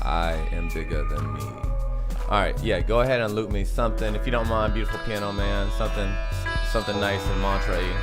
I am bigger than me. All right, yeah, go ahead and loop me something, if you don't mind, beautiful piano man. Something nice in Monterey.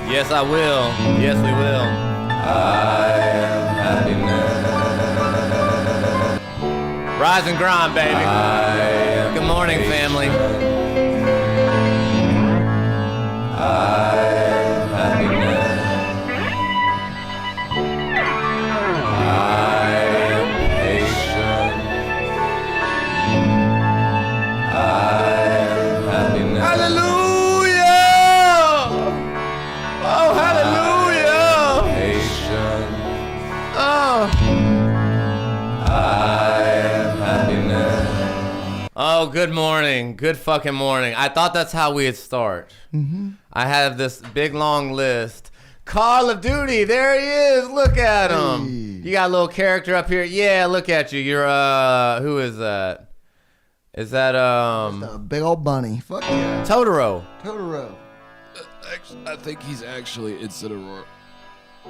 Yes, I will. Yes, we will. I am happiness. Rise and grind, baby. Good morning, family. I am happiness. I am patient. I am happiness. Hallelujah. Oh, good morning. Good fucking morning. I thought that's how we'd start. I have this big long list. Call of Duty, there he is. Look at him. Hey. You got a little character up here. Yeah, look at you. You're who is that? Is that Just a big old bunny. Fuck yeah. Totoro. I think he's actually Incineroar.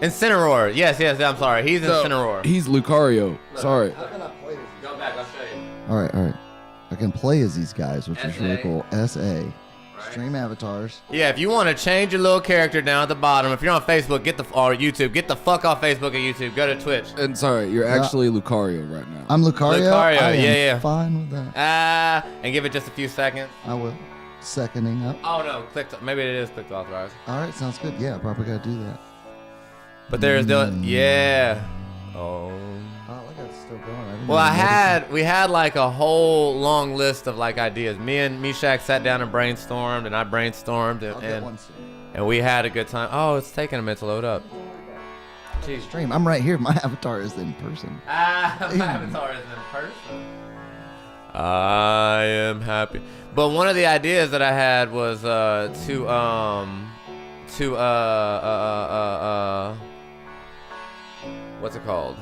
Incineroar. Yes, I'm sorry. He's Incineroar. He's Lucario. Sorry. How can I play as Go back, I'll show you. All right. I can play as these guys, which is really cool. SA. Right. Stream avatars. Yeah, if you want to change your little character down at the bottom, if you're on Facebook, or YouTube, get the fuck off Facebook and YouTube. Go to Twitch. And sorry, you're actually Lucario right now. I'm Lucario? Lucario, I am yeah. fine with that. And give it just a few seconds. I will. Seconding up. Oh, no. Maybe it is click to authorize. All right, sounds good. Yeah, probably got to do that. But there's the... Yeah. Oh. Oh, look, it's still going. Well, we had like a whole long list of like ideas. Me and Meshach sat down and brainstormed, and I brainstormed, and we had a good time. Oh, it's taking a minute to load up. Jeez. Stream. I'm right here. My avatar is in person. My avatar is in person. I am happy. But one of the ideas that I had was what's it called?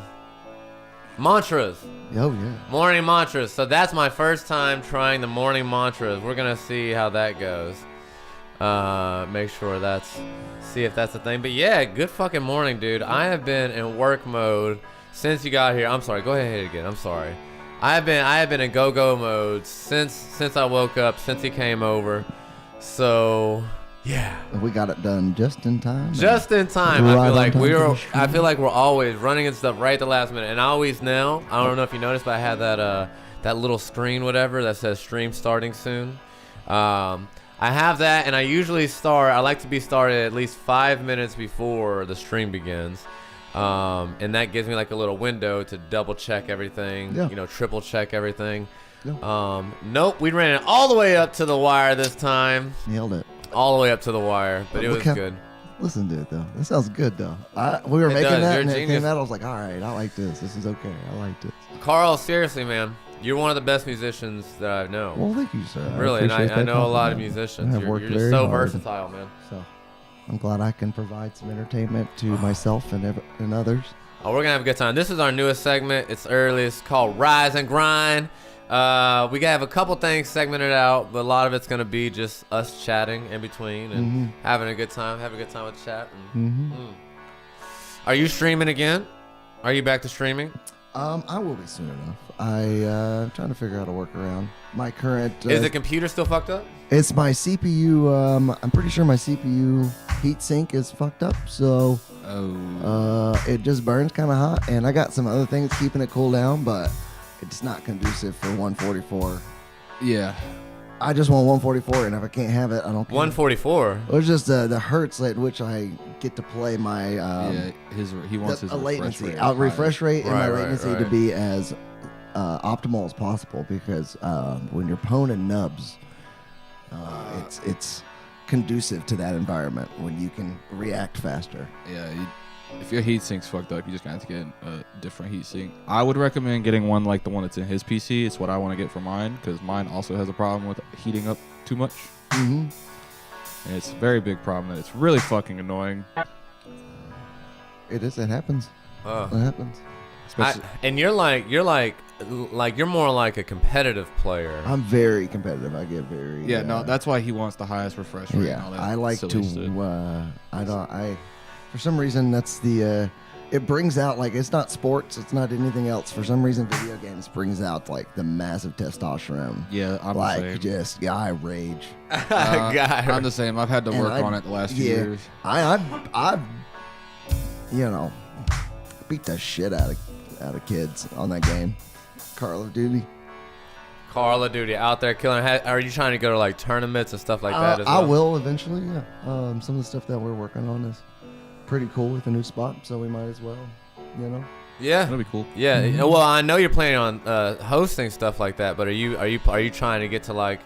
Mantras. Oh, yeah. Morning mantras. So that's my first time trying the morning mantras. We're going to see how that goes. Make sure see if that's a thing. But yeah, good fucking morning, dude. I have been in work mode since you got here. I'm sorry. Go ahead again. I'm sorry. I have been in go-go mode since I woke up, since he came over. So, yeah. We got it done just in time. Just in time. Right, I feel like we're always running and stuff right at the last minute. And I always know, I don't know if you noticed, but I had that little screen, whatever, that says stream starting soon. I have that, and I usually I like to be started at least 5 minutes before the stream begins. And that gives me like a little window to double check everything, triple check everything. Yeah. Nope, we ran it all the way up to the wire this time. Nailed it. All the way up to the wire, but it was good. Listen to it, though. That sounds good, though. We were making that, and it came out. I was like, all right, I like this. This is okay. I like this. Carl, seriously, man. You're one of the best musicians that I know. Well, thank you, sir. Really, and I know a lot of musicians. You're just so versatile, man. So I'm glad I can provide some entertainment to myself and others. Oh, we're going to have a good time. This is our newest segment. It's early. It's called Rise and Grind. We gotta have a couple things segmented out, but a lot of it's going to be just us chatting in between and having a good time. Have a good time with chat. Are you streaming again? Are you back to streaming? I will be soon enough. I'm trying to figure out a workaround. My current is the computer still fucked up? It's my CPU. I'm pretty sure my CPU heatsink is fucked up, so it just burns kind of hot. And I got some other things keeping it cool down, but it's not conducive for 144. Yeah. I just want 144, and if I can't have it, I don't care. 144? It's just the hertz at which I get to play my he wants his latency, refresh rate and my latency to be as optimal as possible, because when you're poning nubs, it's conducive to that environment when you can react faster. Yeah. If your heat sink's fucked up, you just got to get a different heat sink. I would recommend getting one like the one that's in his PC. It's what I want to get for mine, because mine also has a problem with heating up too much. And it's a very big problem that it's really fucking annoying. It is. It happens. It happens. And you're more like a competitive player. I'm very competitive. I get very. Yeah, no, that's why he wants the highest refresh rate. Yeah, I like to. For some reason, that's it brings out, like, it's not sports, it's not anything else. For some reason, video games brings out like the massive testosterone. Yeah, I'm like the same. I rage. I'm the same. I've had to work on it the last few years. I beat the shit out of kids on that game, Call of Duty. Call of Duty out there killing. Are you trying to go to like tournaments and stuff like that as well? I will eventually. Yeah. Some of the stuff that we're working on is pretty cool with a new spot, so we might as well, Yeah, that'd be cool. Yeah, well, I know you're planning on hosting stuff like that, but are you trying to get to like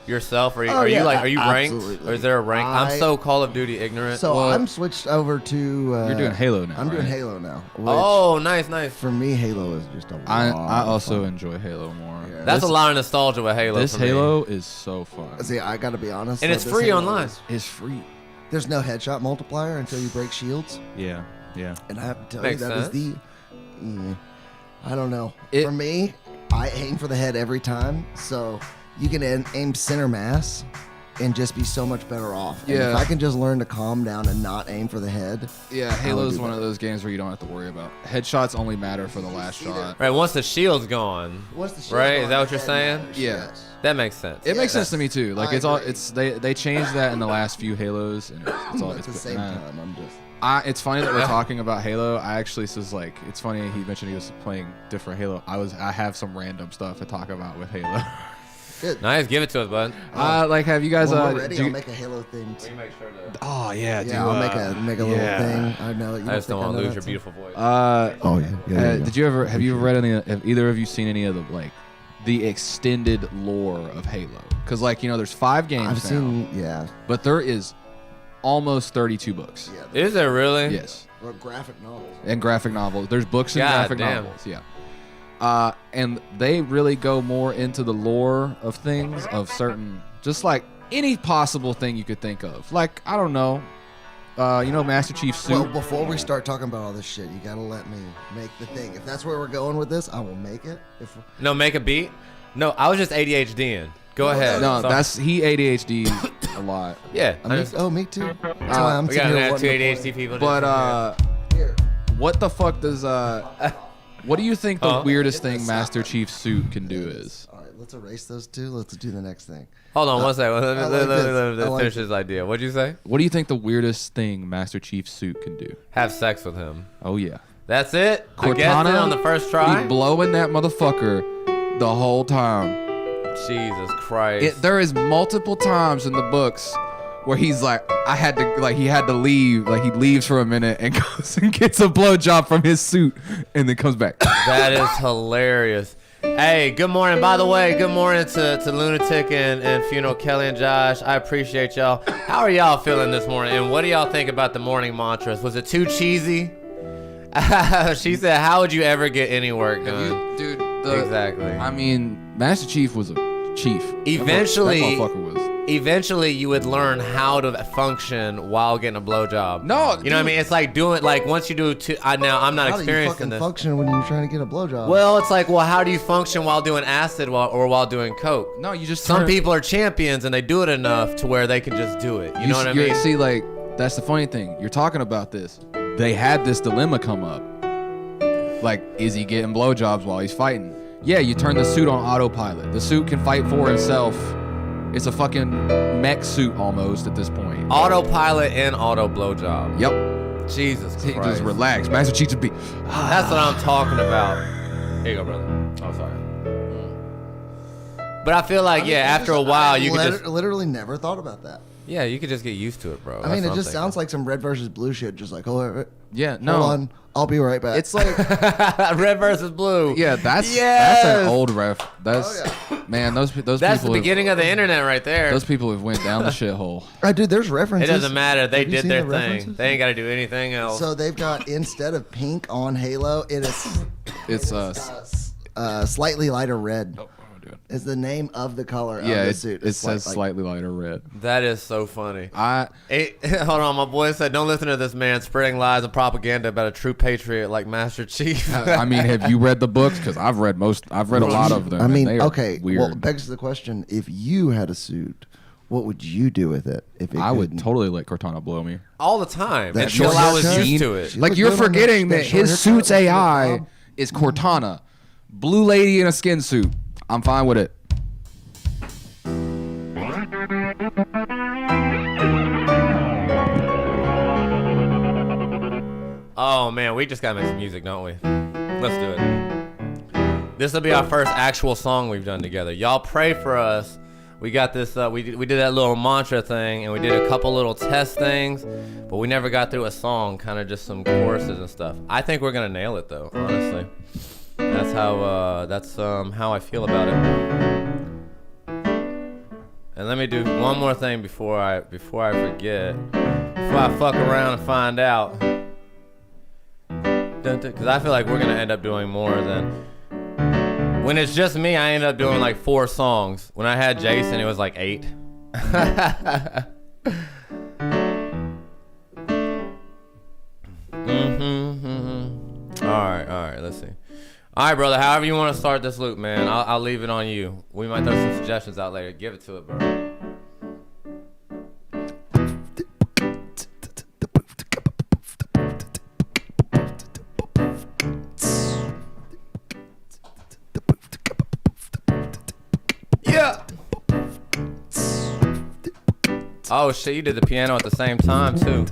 yourself? Are you ranked, or is there a rank? I'm so Call of Duty ignorant. So I'm switched over to. You're doing Halo now. I'm doing Halo now. Oh, nice. For me, Halo is just a lot. I also enjoy Halo more. Yeah. That's a lot of nostalgia with Halo. This Halo is so fun. See, I gotta be honest. And it's free online. It's free. There's no headshot multiplier until you break shields. Yeah. And I have to tell Makes you, sense. Is the. I don't know. For me, I aim for the head every time, so you can aim center mass and just be so much better off. And if I can just learn to calm down and not aim for the head. Yeah, Halo's one of those games where you don't have to worry about. Headshots only matter for the last shot. Right, once the shield's gone. Is that what you're saying? Matters. Yeah. Yes. That makes sense. It makes sense to me too. Like I agree. they changed that in the last few Halos, and At the same time, I'm just. It's funny that we're talking about Halo. I actually was like, it's funny he mentioned he was playing different Halo. I have some random stuff to talk about with Halo. Good. Nice, give it to us, bud. Like, have you guys? When we're ready, do I'll you- make a Halo thing. Can you make sure to... oh yeah, Yeah, I'll make a little thing. I know. You I just don't think want to know lose that your song? beautiful voice. Oh yeah. Did you ever? Have you ever read any? Have either of you seen any of the the extended lore of Halo? Because there's 5 games I've now, seen. Yeah. but there is almost 32 books. Yeah. Is it really? Yes, Or graphic novels. and graphic novels. There's books and God graphic damn. novels. Yeah. And they really go more into the lore of things, of certain, just like any possible thing you could think of. Like, I don't know, Master Chief's suit. Well, before we start talking about all this shit, you gotta let me make the thing. If that's where we're going with this, I will make it. No, make a beat? No, I was just ADHDing. Go ahead. no, Sorry. he ADHD a lot. Yeah. Me too. That's why I'm we sitting got here 2 wanting to ADHD people. But Here. what the fuck does what do you think the Huh? weirdest thing Master Chief's suit can do is? All right, let's erase those two. Let's do the next thing. Hold on one second. I like Let this. me I like finish this. his idea. What'd you say? What do you think the weirdest thing Master Chief's suit can do? Have sex with him. Oh yeah, That's it? I guess Cortana it on the first try? be blowing that motherfucker the whole time. Jesus Christ. There is multiple times in the books where he's like, he had to leave, he leaves for a minute and goes and gets a blowjob from his suit and then comes back. That is hilarious. Hey, good morning. By the way, good morning to Lunatic and Funeral Kelly and Josh. I appreciate y'all. How are y'all feeling this morning? And what do y'all think about the morning mantras? Was it too cheesy? She said, how would you ever get any work done? Dude, Exactly. I mean, Master Chief was a chief. Eventually- that motherfucker was. Eventually, you would learn how to function while getting a blowjob. No, you know what I mean? It's like doing, once you do two, now I'm not How do you experienced fucking in this. function when you're trying to get a blowjob? Well, it's like, how do you function while doing acid or while doing coke? No, you just Some turn- people are champions and they do it enough to where they can just do it. You know what I mean? See, that's the funny thing. You're talking about this. They had this dilemma come up. Is he getting blowjobs while he's fighting? Yeah, you turn the suit on autopilot. The suit can fight for itself. It's a fucking mech suit almost at this point. Autopilot and auto blowjob. Yep. Jesus He Christ. just relax. Master Chief would be. That's what I'm talking about. Here you go, brother. Oh, sorry. But I feel like, after a while, you could just... literally never thought about that. Yeah, you could just get used to it, bro. I mean, it just sounds like some red versus blue shit. Just like, Yeah, no. hold on, I'll be right back. It's like, Red versus blue. yeah, that's Yes! an old ref. That's man, those That's people. the beginning of the internet right there. Those people have went down the shithole. Dude, there's It references. doesn't matter. They Have you did seen their the thing. references? They ain't got to do anything else. So they've got, instead of pink on Halo, It's slightly lighter red. Oh, dude. Is the name of the color of Yeah, the it suit. says slightly lighter red. That is so funny. I Hold on, my boy said, don't listen to this man spreading lies and propaganda about a true patriot like Master Chief. I mean, have you read the books? Because I've read a lot of them. I and mean, they are okay. weird. Well, it begs the question: if you had a suit, what would you do with it? If it I would could- totally let Cortana blow me. All the time. That Until short I was haircut? used to it. She Like looked you're good on forgetting that that short his haircut suit's with the AI bob. is Cortana, blue lady in a skin suit. I'm fine with it. Oh, man, we just got to make some music, don't we? Let's do it. This will be our first actual song we've done together. Y'all pray for us. We got this, we did that little mantra thing, and we did a couple little test things, but we never got through a song, kind of just some choruses and stuff. I think we're going to nail it, though, honestly. That's how I feel about it. And let me do one more thing before I forget. Before I fuck around and find out. Because I feel like we're going to end up doing more than... When it's just me, I end up doing like 4 songs. When I had Jason, it was like 8. All right, let's see. All right, brother, however you want to start this loop, man, I'll leave it on you. We might throw some suggestions out later. Give it to it, bro. Yeah. Oh shit, you did the piano at the same time too.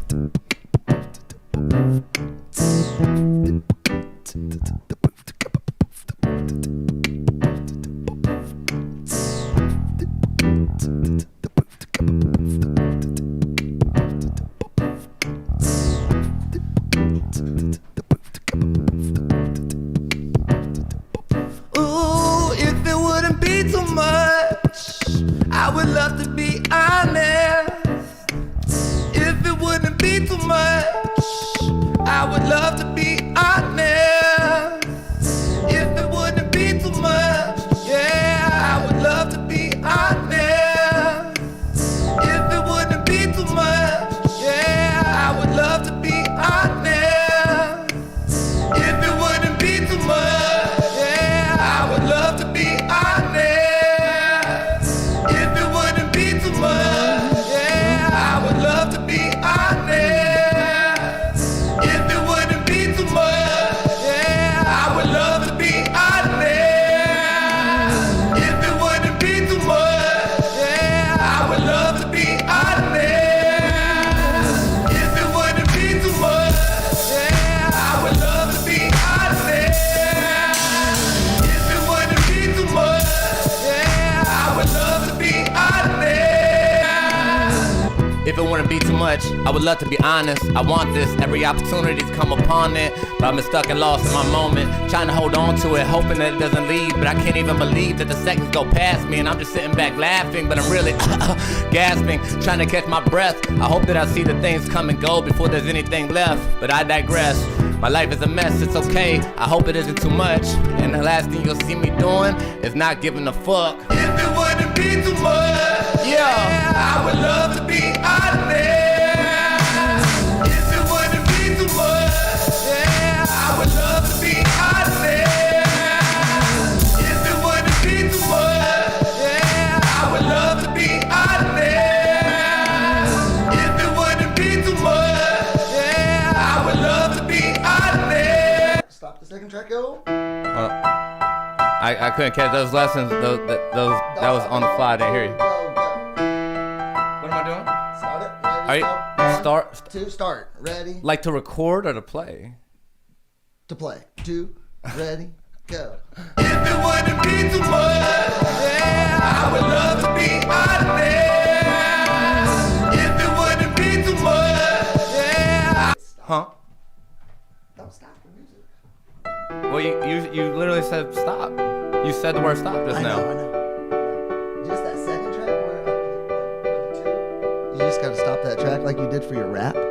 Ooh, if it wouldn't be too much, I would love to be honest. If it wouldn't be too much, I would love to be honest. If it wouldn't be too much, yeah, I would love to be honest. If it wouldn't be too much, yeah, I would love to be honest. If it wouldn't be too much, yeah, I would love to be honest. If it wouldn't be too much, yeah, I would love to be honest. If it wouldn't be too much, yeah, I would love to be honest. If it wouldn't be too much, yeah, I would love to be honest. If it wouldn't be too much, yeah, I would love to be honest. If it wouldn't be too much, yeah, I would love to be honest. If it wouldn't be too much, I would love to be honest. I want this, every opportunity to come upon it, but I've been stuck and lost in my moment, trying to hold on to it, hoping that it doesn't leave, but I can't even believe that the seconds go past me, and I'm just sitting back laughing, but I'm really gasping, trying to catch my breath. I hope that I see the things come and go before there's anything left, but I digress. My life is a mess, it's okay, I hope it isn't too much, and the last thing you'll see me doing is not giving a fuck. If it wouldn't be too much, yeah, I would love to be honest. If it wouldn't be too much, yeah, I would love to be honest. If it wouldn't be too much, yeah, I would love to be honest. If it wouldn't be too much, yeah, I would love to be honest. Stop the second track, go. I couldn't catch those lessons. Those that was on the fly. I didn't hear you. Go. What am I doing? Start it. Are Ready? you Stop. start Two, start. Ready? like to record or to play? To play. Two, ready, go. If it wouldn't be too much, yeah, I would love to be honest. If it wouldn't be too much, yeah. Huh? Don't stop the music. Well, you literally said stop. You said the word stop just I now. know. Just that second track where the two. You just gotta stop that track like you did for your rap. You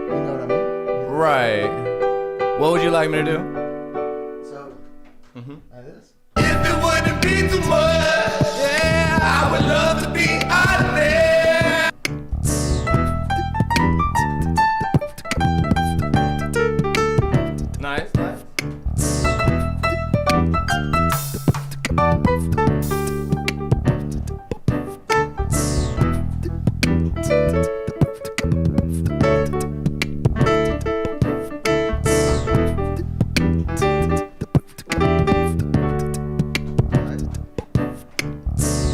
know what I mean? Right. What would you like me to do? So, like this. If it wouldn't be too much, yeah, I would love to be honest. Nice.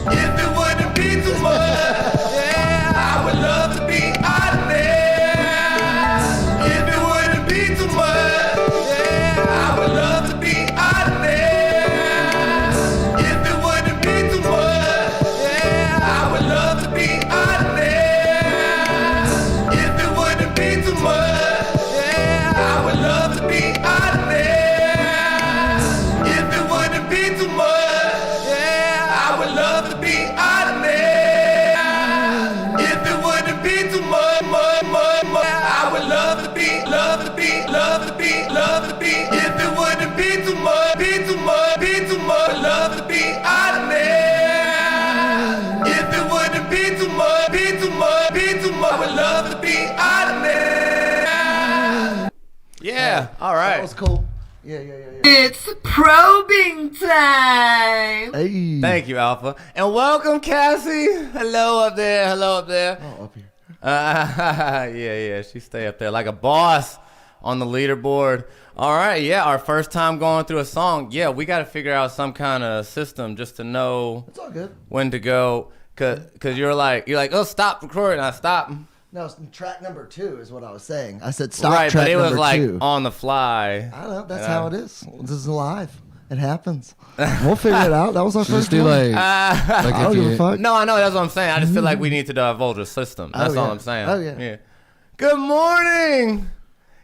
If it wouldn't be too much, yeah, I would love to be honest. If it wouldn't be too much, yeah, I would love to be honest. If it wouldn't be too much, yeah, I would love to be honest. If it wouldn't be too much, yeah, I would love to be honest. If it wouldn't be too much, yeah, I would love to be honest. If it wouldn't be too much, I would love to be. If it wouldn't be too much, love to be honest. If it wouldn't be too much, I would love to be honest. Yeah, all right. That was cool. Yeah. It's probing time. Hey. Thank you, Alpha. And welcome, Cassie. Hello up there. Oh, up here. Yeah. She stay up there like a boss on the leaderboard. All right, yeah, our first time going through a song. Yeah, we got to figure out some kind of system just to know It's all good. when to go. Cause you're like, oh, stop recording. I stop. No, track number 2 is what I was saying. I said stop Right, track but it was number like 2. on the fly. I don't know. That's how it is. This is live. It happens. We'll figure it out. That was our first Just do one. like I don't give a fuck. No, I know. That's what I'm saying. I just feel like we need to divulge a system. That's all yeah. I'm saying. Oh, yeah. Good morning.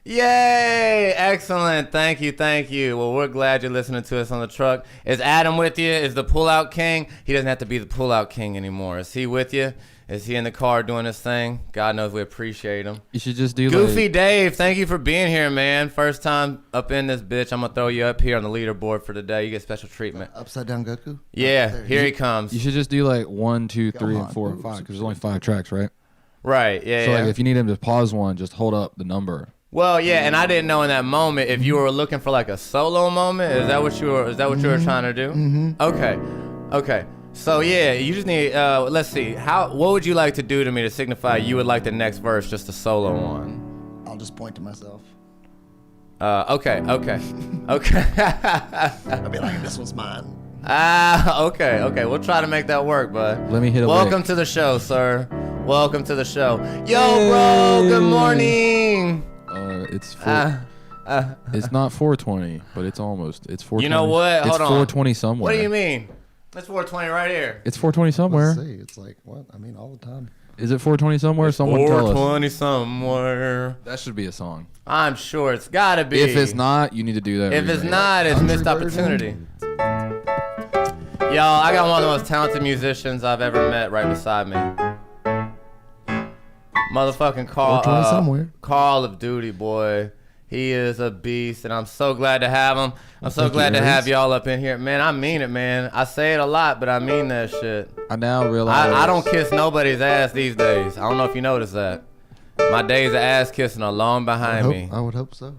Yay! Excellent. Thank you. Thank you. Well, we're glad you're listening to us on the truck. Is Adam with you? Is the pullout king? He doesn't have to be the pullout king anymore. Is he with you? Is he in the car doing his thing? God knows we appreciate him. You should just do Goofy like, Dave, thank you for being here, man. First time up in this bitch. I'm going to throw you up here on the leaderboard for today. You get special treatment. Upside down Goku? Yeah, here he comes. You should just do like 1, 2, 3, and 4, and 5 because there's only 5 tracks, right? Right, yeah, So yeah. like if you need him to pause one, just hold up the number. Well, yeah, and I didn't know in that moment if you were looking for like a solo moment. Is that what you were trying to do? Mm-hmm. Okay. So yeah, you just need. Let's see. What would you like to do to me to signify you would like the next verse, just a solo one? I'll just point to myself. Okay. I'll be like, this one's mine. Okay. We'll try to make that work, bud. Let me hit a Welcome lick. to the show, sir. Welcome to the show. Yo, bro. Good morning. It's it's not 420, but it's almost. It's 420. You know what? Hold it's on. 420 somewhere. What do you mean? It's 420 right here. It's 420 somewhere. Let's see. It's like, what? I mean, all the time. Is it 420 somewhere? Someone tell us. 420 somewhere. That should be a song. I'm sure it's gotta be. If it's not, you need to do that. If it's remake. not, it's Country missed version? opportunity. Y'all, I got one of the most talented musicians I've ever met right beside me. Motherfucking 420 somewhere. Call of Duty, boy. He is a beast, and I'm so glad to have him. I'm so glad to have y'all up in here. Man, I mean it, man. I say it a lot, but I mean that shit. I now realize I don't kiss nobody's ass these days. I don't know if you noticed that. My days of ass kissing are long behind me. I would hope so.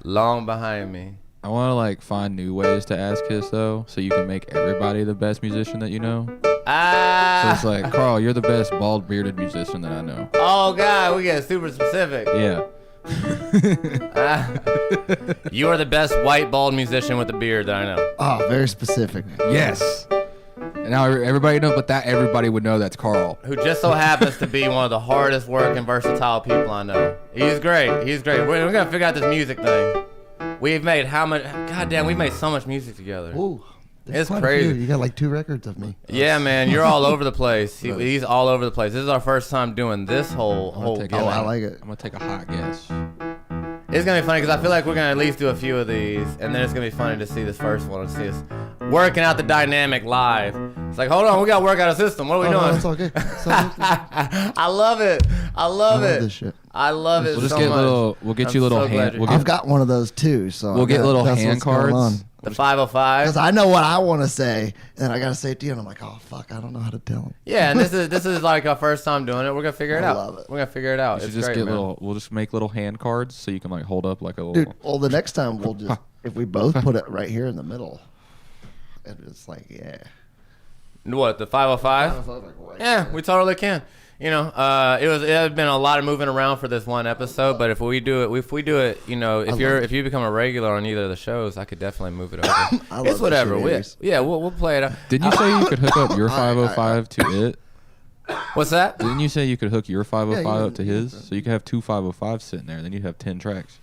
Long behind me. I want to like find new ways to ass kiss though, so you can make everybody the best musician that you know. So it's like, Carl, you're the best bald bearded musician that I know. Oh God, we get super specific. Yeah. You are the best white bald musician with a beard that I know. Oh, very specific. Yes. And now everybody knows, but that everybody would know that's Carl. Who just so happens to be one of the hardest working, versatile people I know. He's great. We're gonna figure out this music thing. We've made how much? Goddamn, we've made so much music together. Ooh, It's quite a crazy. few. You got like 2 records of me. Yeah, man, you're all over the place. He's all over the place. This is our first time doing this whole take Oh, gimmick. I like it. I'm gonna take a hot guess. It's gonna be funny because I feel like we're gonna at least do a few of these, and then it's gonna be funny to see this first one and see us working out the dynamic live. It's like, hold on, we gotta work out a system. What are we No, doing? it's okay. It's okay. I love it. I love it. this shit. I love it We'll just so get much. we'll get I'm you little so glad hand. you're We'll here. I've got one of those too, so We'll get little that's hand what's going cards. on. The 505. Because I know what I want to say, and I gotta say it to you, and I'm like, oh fuck, I don't know how to tell him. Yeah, and this is like our first time doing it. We're gonna figure it I out. love it. We're gonna figure it out. We should It's just great, get man. little. We'll just make little hand cards so you can like hold up like a little. Dude, well, the next time we'll just, if we both put it right here in the middle, and it's like, yeah. What, the 505? Yeah, we totally can. You know, it had been a lot of moving around for this one episode, but if we do it, you know, if you become a regular on either of the shows, I could definitely move it over. It's whatever. We'll play it out. Didn't you say you could hook up your 505 to it? What's that? Didn't you say you could hook your 505 Yeah, up to his? So you could have 2 505s sitting there. Then you'd have 10 tracks.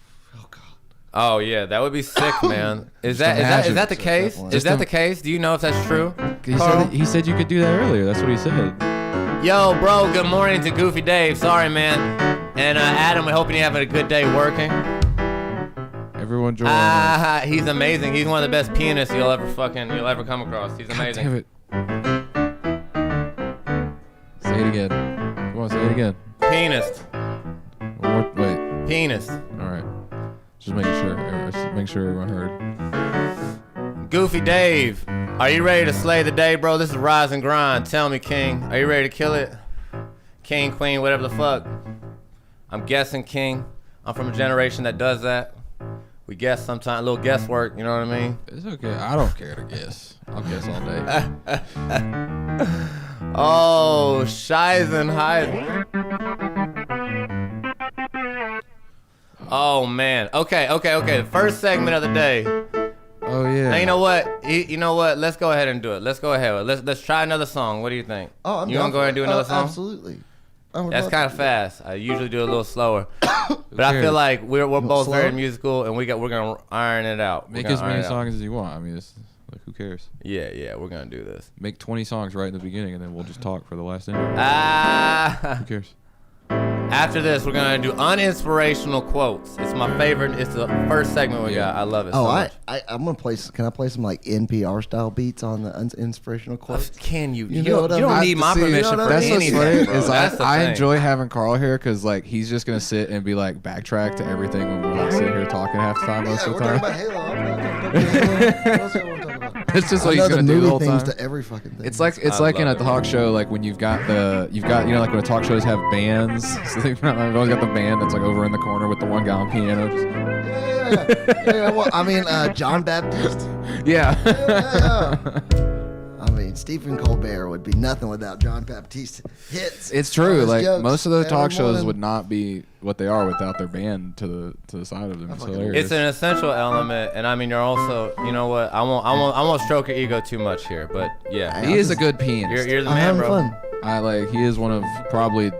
Oh yeah, that would be sick, man. Is that imagine. the case? Just Is that the case? Do you know if that's true? Carl? He said you could do that earlier. That's what he said. Yo, bro, good morning to Goofy Dave. Sorry, man. And Adam, we're hoping you're having a good day working. Everyone join. He's amazing. He's one of the best pianists you'll ever come across. He's amazing. Damn it. Say it again. Come on, say it again. Pianist. One more, wait. Pianist. All right. Just making sure. Just make sure everyone heard. Goofy Dave, are you ready to slay the day, bro? This is Rise and Grind. Tell me, King, are you ready to kill it? King, Queen, whatever the fuck. I'm guessing, King. I'm from a generation that does that. We guess sometimes, a little guesswork, you know what I mean? It's okay. I don't care to guess. I'll guess all day. Oh, Shizen Heisen. Oh, man. Okay. The first segment of the day. Oh yeah. Now, you know what? Let's go ahead and do it. Let's go ahead. Let's try another song. What do you think? Oh, I'm you down want to go for ahead and do it. another song? Absolutely. That's kind of fast. I usually do it a little slower, but I feel like we're both slower? very musical, and we're gonna iron it out. Make as many songs as you want. I mean, it's like who cares? Yeah, we're gonna do this. Make 20 songs right in the beginning, and then we'll just talk for the last intro. Who cares? After this, we're gonna do uninspirational quotes. It's my favorite. It's the first segment we got. I love it. Oh, so much. I'm gonna play. Can I play some like NPR style beats on the inspirational quotes? Can you? You You, know what don't I need my see, permission for That's what's anything. funny bro. is That's the I thing. enjoy having Carl here because like he's just gonna sit and be like backtrack to everything when we're like sitting here talking half the time most of the we're talking time. about Halo. I'm not talking about Halo. What else you want to talk about? It's just I what know he's the gonna do the movie whole things time. to every fucking thing. It's like I in a love it. talk show, like when you've got you know, like when talk shows have bands. So they've always got the band that's like over in the corner with the one guy on piano. yeah. Well, I mean, John Baptist. Yeah. Yeah. I mean, Stephen Colbert would be nothing without John Baptiste hits. It's true. on his Like jokes most of those every talk shows morning. would not be what they are without their band to the side of them. It's hilarious. It's an essential element, and I mean, you're also, you know what? I won't stroke your ego too much here, but yeah, He is a good pianist. you're the I'm man, having bro. fun. He is one of probably.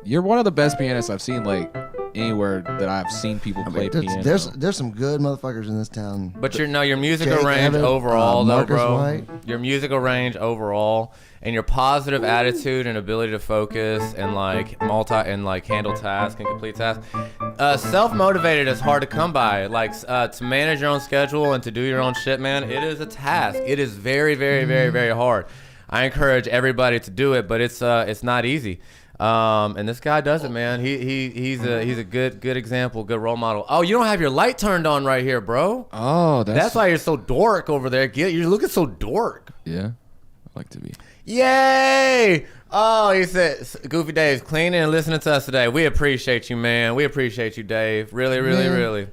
You're one of the best pianists I've seen like anywhere that I've seen people play piano. There's some good motherfuckers in this town. But your musical Jake range Evans, overall, though, Marcus bro. White. Your musical range overall, and your positive attitude and ability to focus and like handle tasks and complete tasks. Self-motivated is hard to come by. Like to manage your own schedule and to do your own shit, man. It is a task. It is very, very, very, very hard. I encourage everybody to do it, but it's not easy. And this guy does it, man. He's a good example, good role model. Oh, you don't have your light turned on right here, bro. Oh, That's why you're so dork over there. You're looking so dork. Yeah, I like to be. Yay! Oh, he said, Goofy Dave's cleaning and listening to us today. We appreciate you, man. We appreciate you, Dave. Really, really, really.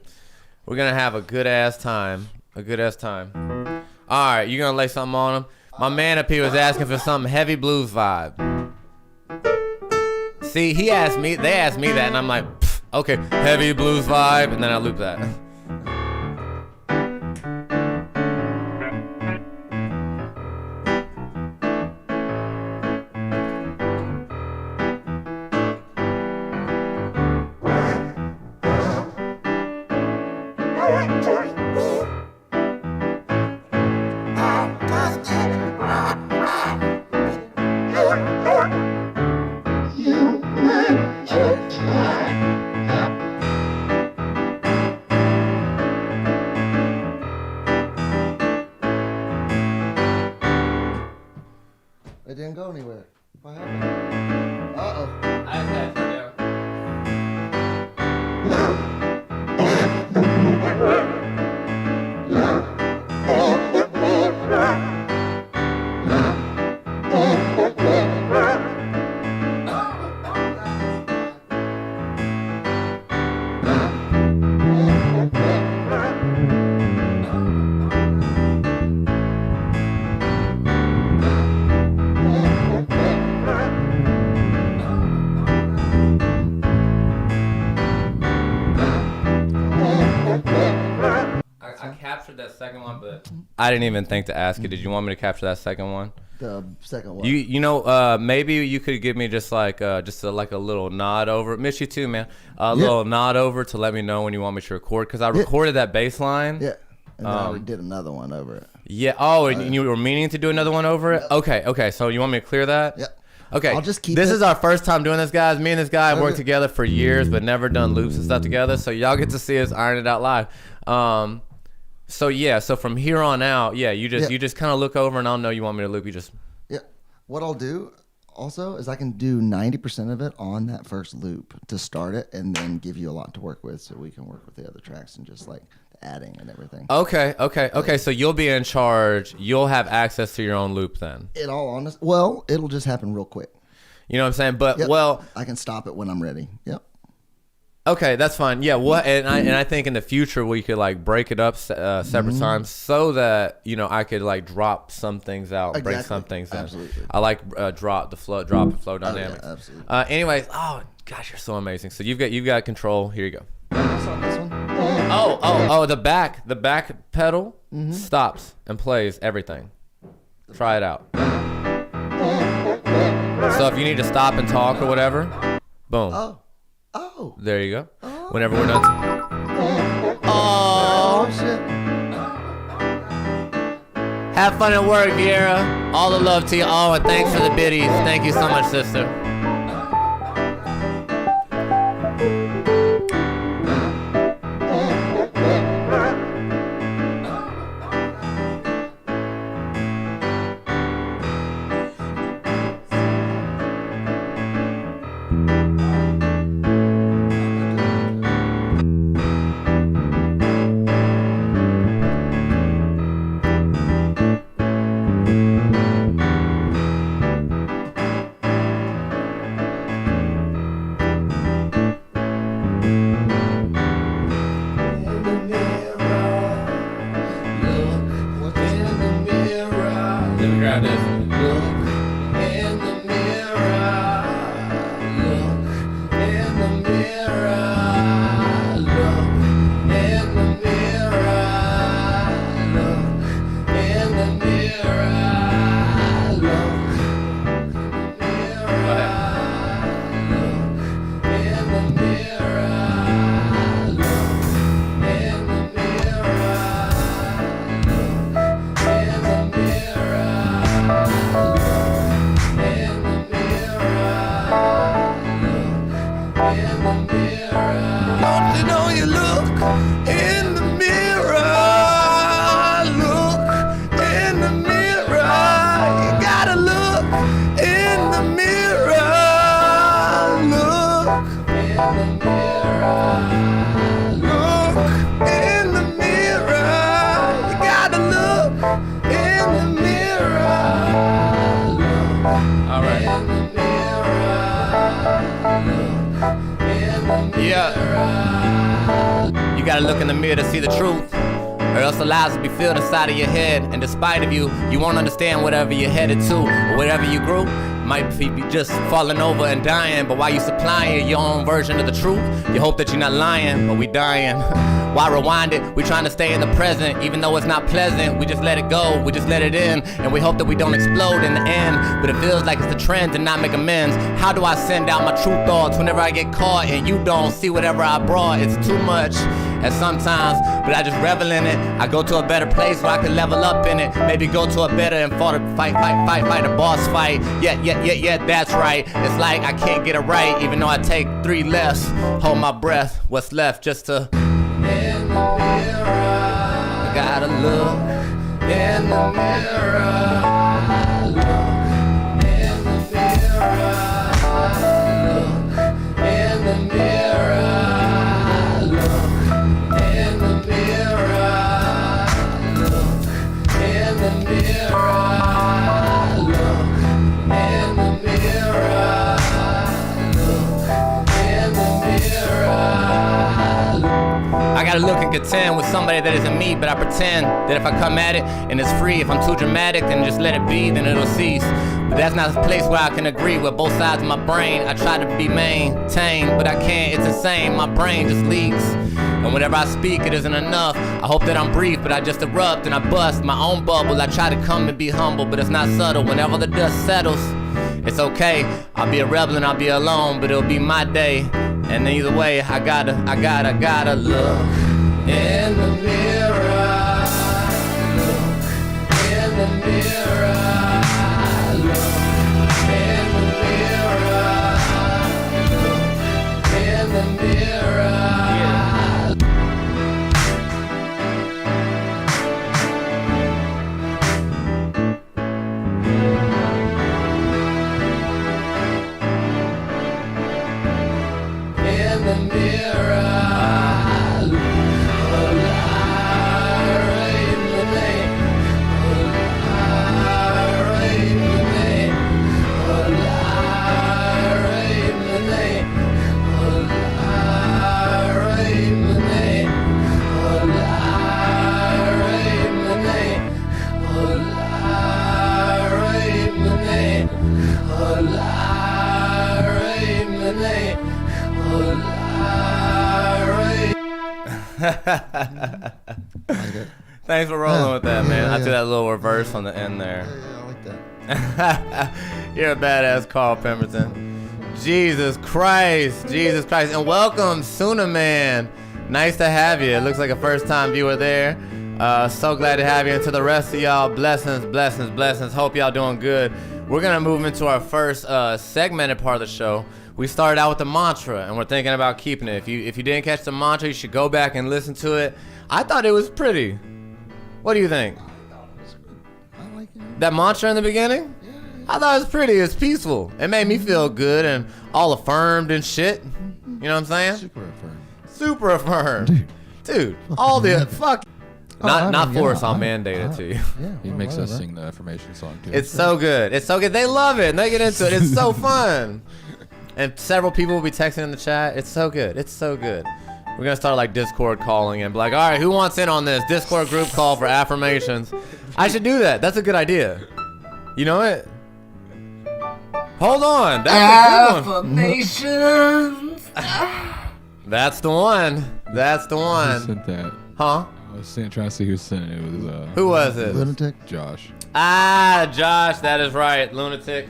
We're gonna have a good ass time. All right, you gonna lay something on him? My man up here was asking for something heavy blues vibe. See, they asked me that, and I'm like, okay, heavy blues vibe, and then I loop that. It didn't go anywhere. What happened? Uh-oh. I captured that second one, but I didn't even think to ask you. Did you want me to capture that second one? The second one. You know, maybe you could give me just like a little nod over. Miss you too, man. Little nod over to let me know when you want me to record, because I recorded that bass line. Yeah. And then I did another one over it. Yeah. Oh, and you were meaning to do another one over it? Okay. So you want me to clear that? Yep. Okay. I'll just keep This it- is our first time doing this, guys. Me and this guy have worked Okay. together for years, but never done loops and stuff together. So y'all get to see us iron it out live. So from here on out, you just kind of look over and I'll know you want me to loop. You just Yeah. What I'll do also is I can do 90% of it on that first loop to start it, and then give you a lot to work with, so we can work with the other tracks and just like adding and everything. Okay. So you'll be in charge. You'll have access to your own loop then. In all honesty, well, it'll just happen real quick. You know what I'm saying? But Yep. well, I can stop it when I'm ready. Yep. okay, that's fine. Yeah, and I think in the future we could like break it up separate times, so that I could like drop some things out, and bring Exactly. some things in. Absolutely. I like drop and flow dynamics. Yeah, absolutely. Anyways, oh gosh, you're so amazing. So you've got control. Here you go. This one. Oh, the back pedal stops and plays everything. Try it out. So if you need to stop and talk or whatever, boom. Oh. There you go. Whenever we're done. Oh shit. Have fun at work, Viera. All the love to you all, and thanks for the biddies. Thank you so much, sister. grab this. Look in the mirror. Look in the mirror. Look in the mirror. Look in the mirror. Look in the mirror. Don't you know you look in the mirror? Look in the mirror. You gotta look in the mirror. Look in the mirror. Look in the mirror. You gotta look in the mirror. All right. Yeah. You gotta look in the mirror to see the truth, or else the lies will be filled inside of your head. And despite of you, you won't understand whatever you're headed to, or whatever you grew. Might be just falling over and dying, but while you supplying your own version of the truth, you hope that you're not lying, but we dying. Why rewind it? We trying to stay in the present, even though it's not pleasant. We just let it go, we just let it in, and we hope that we don't explode in the end. But it feels like it's the trend to not make amends. How do I send out my true thoughts whenever I get caught and you don't see whatever I brought? It's too much. And sometimes, but I just revel in it. I go to a better place where I can level up in it. Maybe go to a better and fight a boss fight. Yeah, that's right. It's like I can't get it right, even though I take 3 lefts. Hold my breath, what's left just to. In the mirror, I gotta look in the mirror. Look in the mirror. Look in the mirror. I gotta look and contend with somebody that isn't me, but I pretend that if I come at it and it's free, if I'm too dramatic, then just let it be, then it'll cease. But that's not a place where I can agree with both sides of my brain. I try to be maintained, but I can't, it's insane, my brain just leaks. And whenever I speak, it isn't enough. I hope that I'm brief, but I just erupt and I bust my own bubble. I try to come and be humble, but it's not subtle. Whenever the dust settles, it's okay. I'll be a rebel and I'll be alone, but it'll be my day. And either way, I gotta look in the mirror. Look in the mirror. Look in the mirror. Look in the mirror. In the mirror, Thanks for rolling with that, man. I threw that little reverse on the end there. Yeah, I like that. You're a badass, Carl Pemberton. Jesus Christ. And welcome, Suna Man. Nice to have you. It looks like a first-time viewer there. So glad to have you. And to the rest of y'all, blessings. Hope y'all doing good. We're going to move into our first segmented part of the show. We started out with the mantra, and we're thinking about keeping it. If you didn't catch the mantra, you should go back and listen to it. I thought it was pretty. What do you think? I like it. That mantra in the beginning? Yeah. I thought it was pretty. It's peaceful. It made me feel good and all affirmed and shit. You know what I'm saying? Super affirmed. Dude, all the fuck. Not force, I'll mandate it to you. Yeah, He makes us sing the affirmation song too. It's so good. They love it and they get into it. It's so fun. And several people will be texting in the chat. It's so good. We're going to start like Discord calling and be like, all right, who wants in on this? Discord group call for affirmations. I should do that. That's a good idea. You know it? Hold on. That's a good one. Affirmations. That's the one. That's the Who one. sent that? Huh? I was trying to see who sent it. It was Who was it? Lunatic. Josh. Ah, Josh, that is right. Lunatic.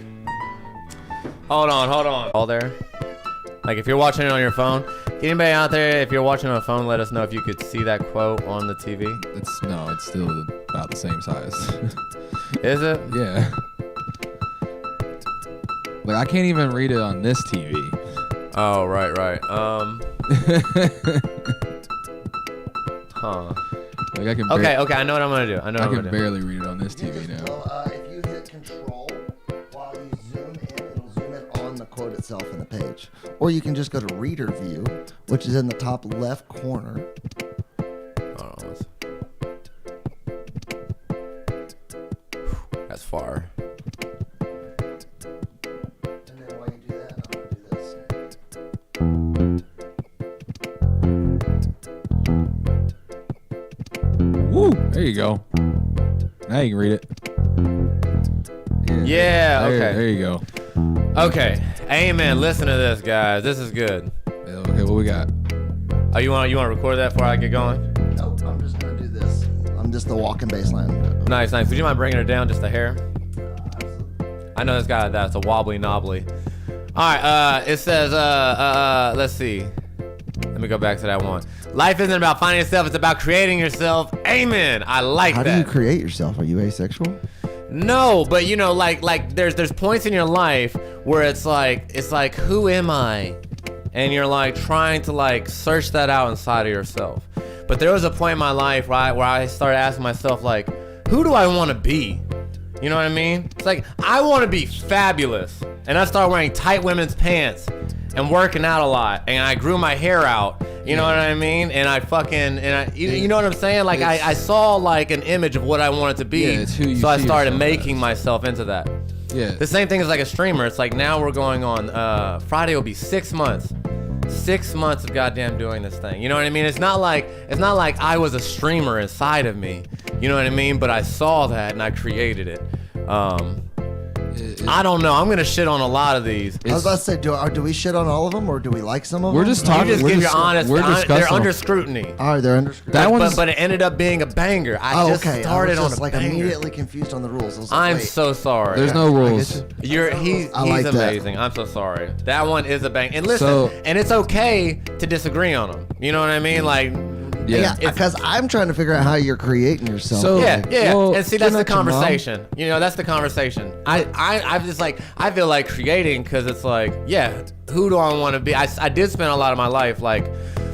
Hold on. All there. Like, if you're watching it on your phone, anybody out there, if you're watching on a phone, let us know if you could see that quote on the TV. It's still about the same size. Is it? Yeah. Like, I can't even read it on this TV. Oh, right. Huh. Like, I can Okay, I know what I'm gonna do. I can barely read it on this TV now. Well, if you hit control while you zoom in, it'll zoom in on the quote itself in the page. Or you can just go to reader view, which is in the top left corner. Hold on. That's far. And then while you do that, I'm going to do this. Woo! There you go. Now you can read it. Yeah, okay. There you go. Okay. Amen. Listen to this, guys. This is good. Yeah, okay, what we got? Oh, you want to record that before I get going? No, I'm just going to do this. I'm just the walking baseline. Nice. Would you mind bringing her down just a hair? I know this guy that's a wobbly knobbly. All right. It says. Let's see. Let me go back to that one. Life isn't about finding yourself; it's about creating yourself. Amen. I like How that. do you create yourself? Are you asexual? No, but you know, like there's points in your life where it's like who am I? And you're like trying to like search that out inside of yourself. But there was a point in my life where I started asking myself like, who do I want to be? You know what I mean? It's like I want to be fabulous. And I started wearing tight women's pants and working out a lot. And I grew my hair out. You know what I mean? And you know what I'm saying? Like I saw like an image of what I wanted to be. Yeah, it's who you so I see started yourself making as. myself into that. Yeah. The same thing as like a streamer. It's like now we're going on Friday will be 6 months. 6 months of goddamn doing this thing. You know what I mean? It's not like I was a streamer inside of me. You know what I mean? But I saw that and I created it. I don't know. I'm gonna shit on a lot of these. I was about to say, do we shit on all of them or do we like some of them? We're just You talking. just we're give just- your honest. we're discussing They're them. under scrutiny. All right, they're under. That one's- But it ended up being a banger. I just okay. started I was on just a like banger. immediately confused on the rules. I was like, I'm wait. so sorry. There's no rules. He's I like that. amazing. I'm so sorry. That one is a bang. And listen, So- and it's okay to disagree on them. You know what I mean? Like, Yeah, It's- because I'm trying to figure out how you're creating yourself. So- yeah, Like, yeah. well, and see, that's the not your mom. conversation. You know, that's the conversation. I'm just like, I feel like creating because it's like, yeah, who do I want to be? I did spend a lot of my life like,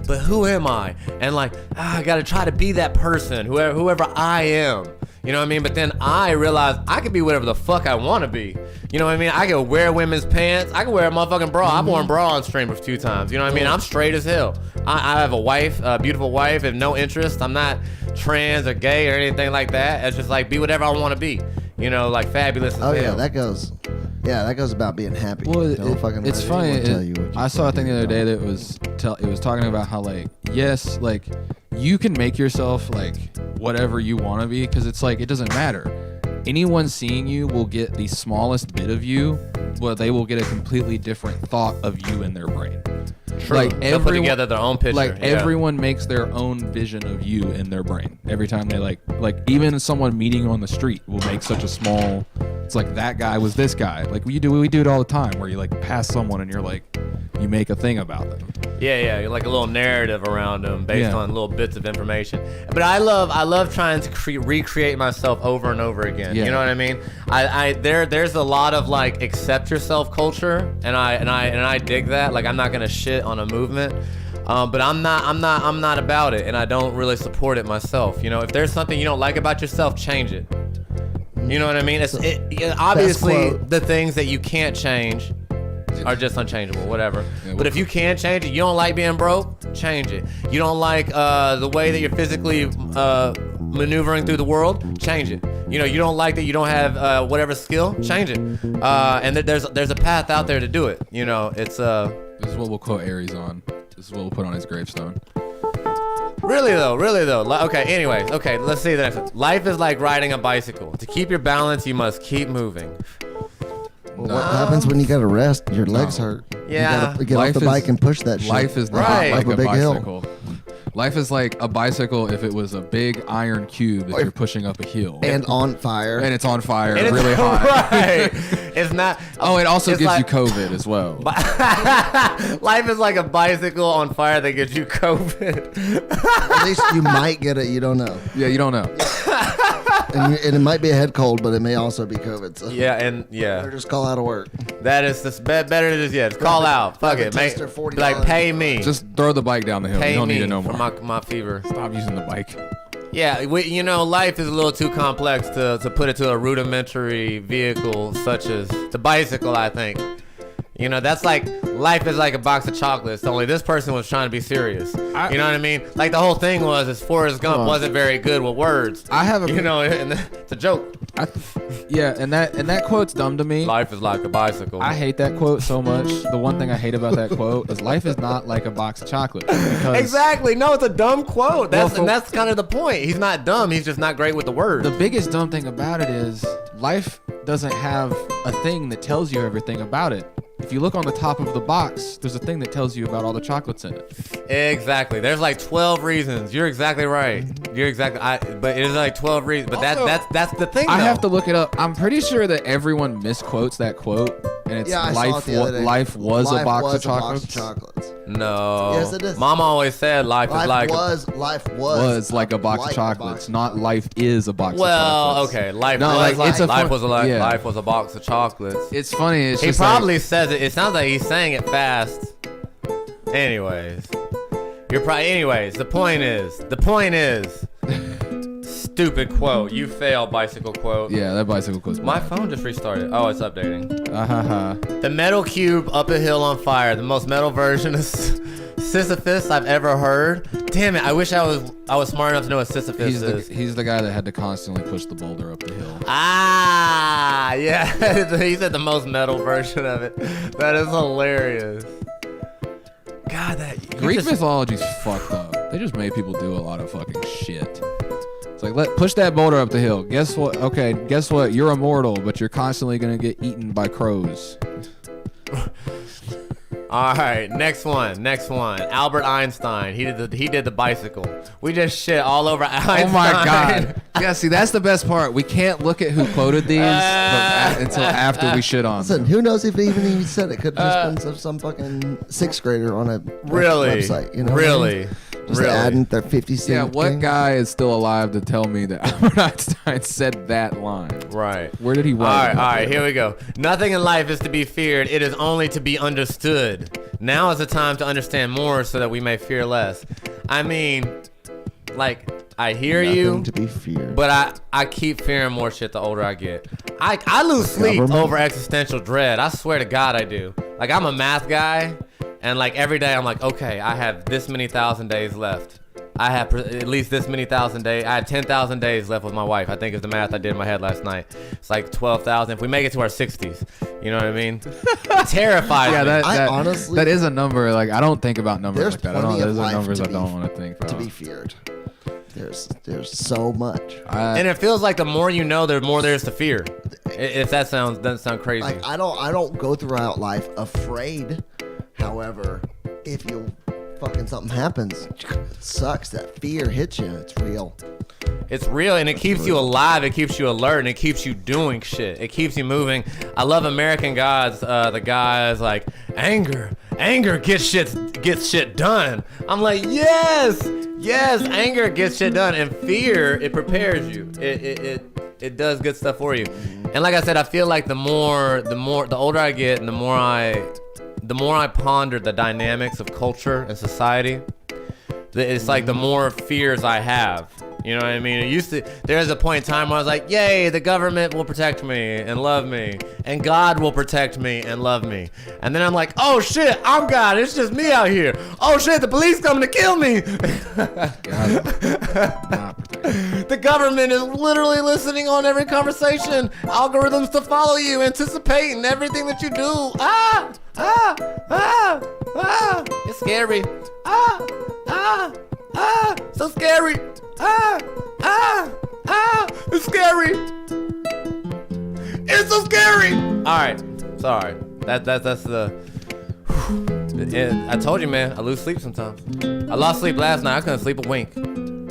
but who am I? And like, I got to try to be that person, whoever I am. You know what I mean? But then I realized I could be whatever the fuck I want to be. You know what I mean? I could wear women's pants. I could wear a motherfucking bra. I've worn bra on stream a few times. You know what I mean? I'm straight as hell. I have a wife, a beautiful wife, have no interest. I'm not trans or gay or anything like that. It's just like be whatever I want to be. You know, like fabulous as Oh hell. yeah, that goes. Yeah, that goes about being happy. Well, Don't fucking it's let funny. anyone tell you what you I saw a fucking thing the other do. day that was talking about how like yes, like you can make yourself like whatever you want to be because it's like it doesn't matter. Anyone seeing you will get the smallest bit of you, but they will get a completely different thought of you in their brain. True. Like They'll put together their own picture. Like yeah. everyone makes their own vision of you in their brain every time they like even someone meeting you on the street will make such a small. It's like that guy was this guy. Like we do it all the time where you like pass someone and you're like you make a thing about them. Yeah, like a little narrative around them based Yeah. on little bits of information. But I love trying to recreate myself over and over again. Yeah. You know what I mean? There's a lot of like accept yourself culture, and I dig that. Like I'm not gonna shit on a movement. But I'm not about it, and I don't really support it myself. You know, if there's something you don't like about yourself, change it. You know what I mean? Obviously, quote. the things that you can't change are just unchangeable, whatever. Yeah, But if you can change it, you don't like being broke, change it. You don't like the way that you're physically maneuvering through the world, change it. You know, you don't like that you don't have whatever skill, change it. And there's a path out there to do it. You know, it's This is what we'll quote Aries on. This is what we'll put on his gravestone. Really though. Okay, anyways. Okay, let's see the next one. Life is like riding a bicycle. To keep your balance, you must keep moving. Well, what happens when you gotta rest? Your legs hurt. Yeah. You gotta get off the bike and push that shit. Life is not Right. like Up a a big hill. bicycle. Life is like a bicycle if it was a big iron cube that you're pushing up a hill. And on fire. And it's on fire And it's really hot. Right. It's not. Oh, it also it's gives like- you COVID as well. Life is like a bicycle on fire that gives you COVID. At least you might get it. You don't know. Yeah, you don't know. And it might be a head cold, but it may also be COVID. So Yeah. Or just call out of work. That is just better than just call out. Fuck it, test make her $40. like pay me. Just throw the bike down the hill. pay You don't me need it no for more. my fever. Stop using the bike. Yeah, life is a little too complex to put it to a rudimentary vehicle such as the bicycle, I think. That's like life is like a box of chocolates. Only this person was trying to be serious. You know what I mean? Like the whole thing is Forrest Gump wasn't very good with words. I have a and it's a joke. Yeah, and that quote's dumb to me. Life is like a bicycle. I hate that quote so much. The one thing I hate about that quote is life is not like a box of chocolate. Because Exactly. No, it's a dumb quote. Well, And that's kind of the point. He's not dumb. He's just not great with the words. the biggest dumb thing about it is life doesn't have a thing that tells you everything about it. If you look on the top of the box, there's a thing that tells you about all the chocolates in it. Exactly. There's like 12 reasons. You're exactly right. But it is like 12 reasons. But Also, that's the thing. I though. have to look it up. I'm pretty sure that everyone misquotes that quote, and it's Yeah, I saw it the other day. life was a box of was chocolates. No. Yes, it is. Mama always said life is like. Life Was like a box of chocolates, not life is a box of Well, chocolates. okay. Life No, was like, it's a life fun- was a li- yeah. life was a box of chocolates. It's funny. It's He just probably like, says it. It sounds like he's saying it fast. Anyways, the point is. Stupid quote. You fail, bicycle quote. yeah, that bicycle quote's My bad. phone just restarted. Oh, it's updating. Uh-huh. The metal cube up a hill on fire. The most metal version of Sisyphus I've ever heard. Damn it! I wish I was smart enough to know what Sisyphus is. He's the guy that had to constantly push the boulder up the hill. Ah, yeah. He said the most metal version of it. That is hilarious. God, Greek mythology's fucked up. They just made people do a lot of fucking shit. It's like, push that boulder up the hill. Guess what? Okay, guess what? You're immortal, but you're constantly gonna get eaten by crows. All right, next one. Albert Einstein. He did the bicycle. We just shit all over Einstein. Oh my god. Yeah, see, that's the best part. We can't look at who quoted these until after we shit on Listen, them. who knows if he said it? Could have just been some fucking sixth grader on a Really? website. You know? Really? Just Really? adding their 50 cent. Yeah, what thing. guy is still alive to tell me that Albert Einstein said that line? Right. Where did he write it? All right, here we go. Nothing in life is to be feared. It is only to be understood. Now is the time to understand more so that we may fear less. I mean, like, I hear Nothing you, to be feared. but I keep fearing more shit the older I get. I lose sleep Government? over existential dread. I swear to God I do. Like, I'm a math guy, and like every day I'm like, okay, I have this many thousand days left. I have at least this many thousand days. I had 10,000 days left with my wife. I think is the math I did in my head last night. It's like 12,000. If we make it to our 60s, you know what I mean? Terrified. Yeah, me. I honestly- that is a number. Like, I don't think about numbers There's like that. plenty of Those are life numbers to I be- don't want to think about. to be feared. There's so much. And it feels like the more you know, the more there is to fear. If that doesn't sound crazy. Like I don't go throughout life afraid. However, if you fucking something happens, it sucks. That fear hits you. It's real. It's real, and it keeps you alive. It keeps you alert, and it keeps you doing shit. It keeps you moving. I love American Gods. The guys like anger gets shit done. I'm like, yes, anger gets shit done, and fear, it prepares you. It does good stuff for you. And like I said, I feel like the older I get, and the more I ponder the dynamics of culture and society, it's like the more fears I have. You know what I mean? There's a point in time where I was like, yay, the government will protect me and love me, and God will protect me and love me. And then I'm like, oh shit, I'm God, it's just me out here. Oh shit, the police coming to kill me. The government is literally listening on every conversation, algorithms to follow you, anticipating everything that you do. It's scary. So scary. It's scary. It's so scary. All right, sorry. That's the. I told you, man. I lose sleep sometimes. I lost sleep last night. I couldn't sleep a wink.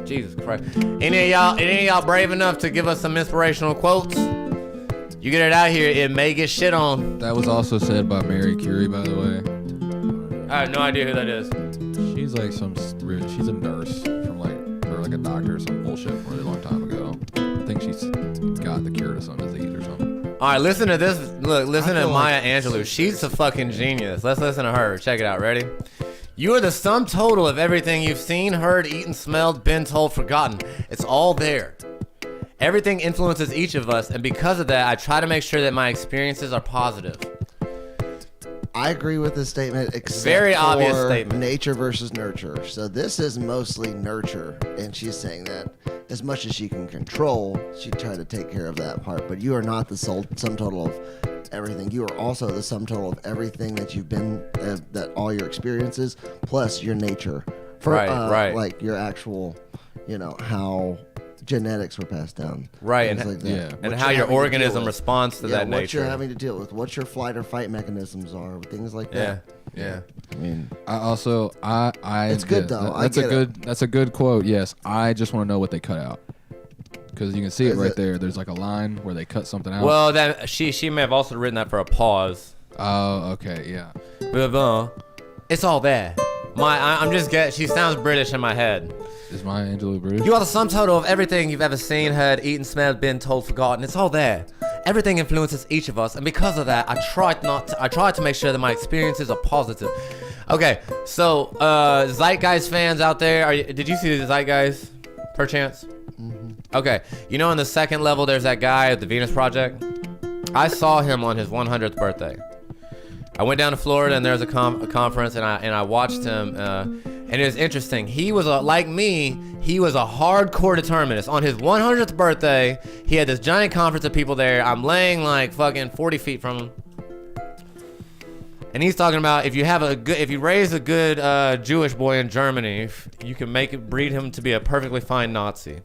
Jesus Christ. Any of y'all brave enough to give us some inspirational quotes? You get it out here, it may get shit on. That was also said by Mary Curie, by the way. I have no idea who that is. She's like she's a nurse from or like a doctor or some bullshit from a really long time ago. I think she's got the cure to some disease or something. All right, listen to this. Look, listen to Maya Angelou. She's a fucking genius. Let's listen to her. Check it out. Ready? You are the sum total of everything you've seen, heard, eaten, smelled, been told, forgotten. It's all there. Everything influences each of us, and because of that, I try to make sure that my experiences are positive. I agree with this statement, except Very obvious for statement. nature versus nurture. So this is mostly nurture, and she's saying that as much as she can control, she tried to take care of that part. But you are not the sum total of everything. You are also the sum total of everything that you've been, that all your experiences, plus your nature. Right. Like your actual, how genetics were passed down. Right, Things like that. yeah. And What how you're your having to organism deal with. responds to that what nature. you're having to deal with, what your flight or fight mechanisms are, things like that. Yeah. I mean, It's good, though. That's a good quote. Yes, I just want to know what they cut out, because you can see it Is right it- there. There's like a line where they cut something out. Well, that she may have also written that for a pause. Oh, okay, yeah. It's all there. She sounds British in my head. Is Maya Angelou British? You are the sum total of everything you've ever seen, heard, eaten, smelled, been told, forgotten. It's all there. Everything influences each of us, and because of that, I try to make sure that my experiences are positive. Okay, so Zeitgeist fans out there, did you see the Zeitgeist, perchance? Mm-hmm. Okay, in the second level, there's that guy at the Venus Project. I saw him on his 100th birthday. I went down to Florida, and there was a conference, and I watched him. And it was interesting. He was like me. He was a hardcore determinist. On his 100th birthday, he had this giant conference of people there. I'm laying like fucking 40 feet from him, and he's talking about if you raise a good Jewish boy in Germany, you can breed him to be a perfectly fine Nazi.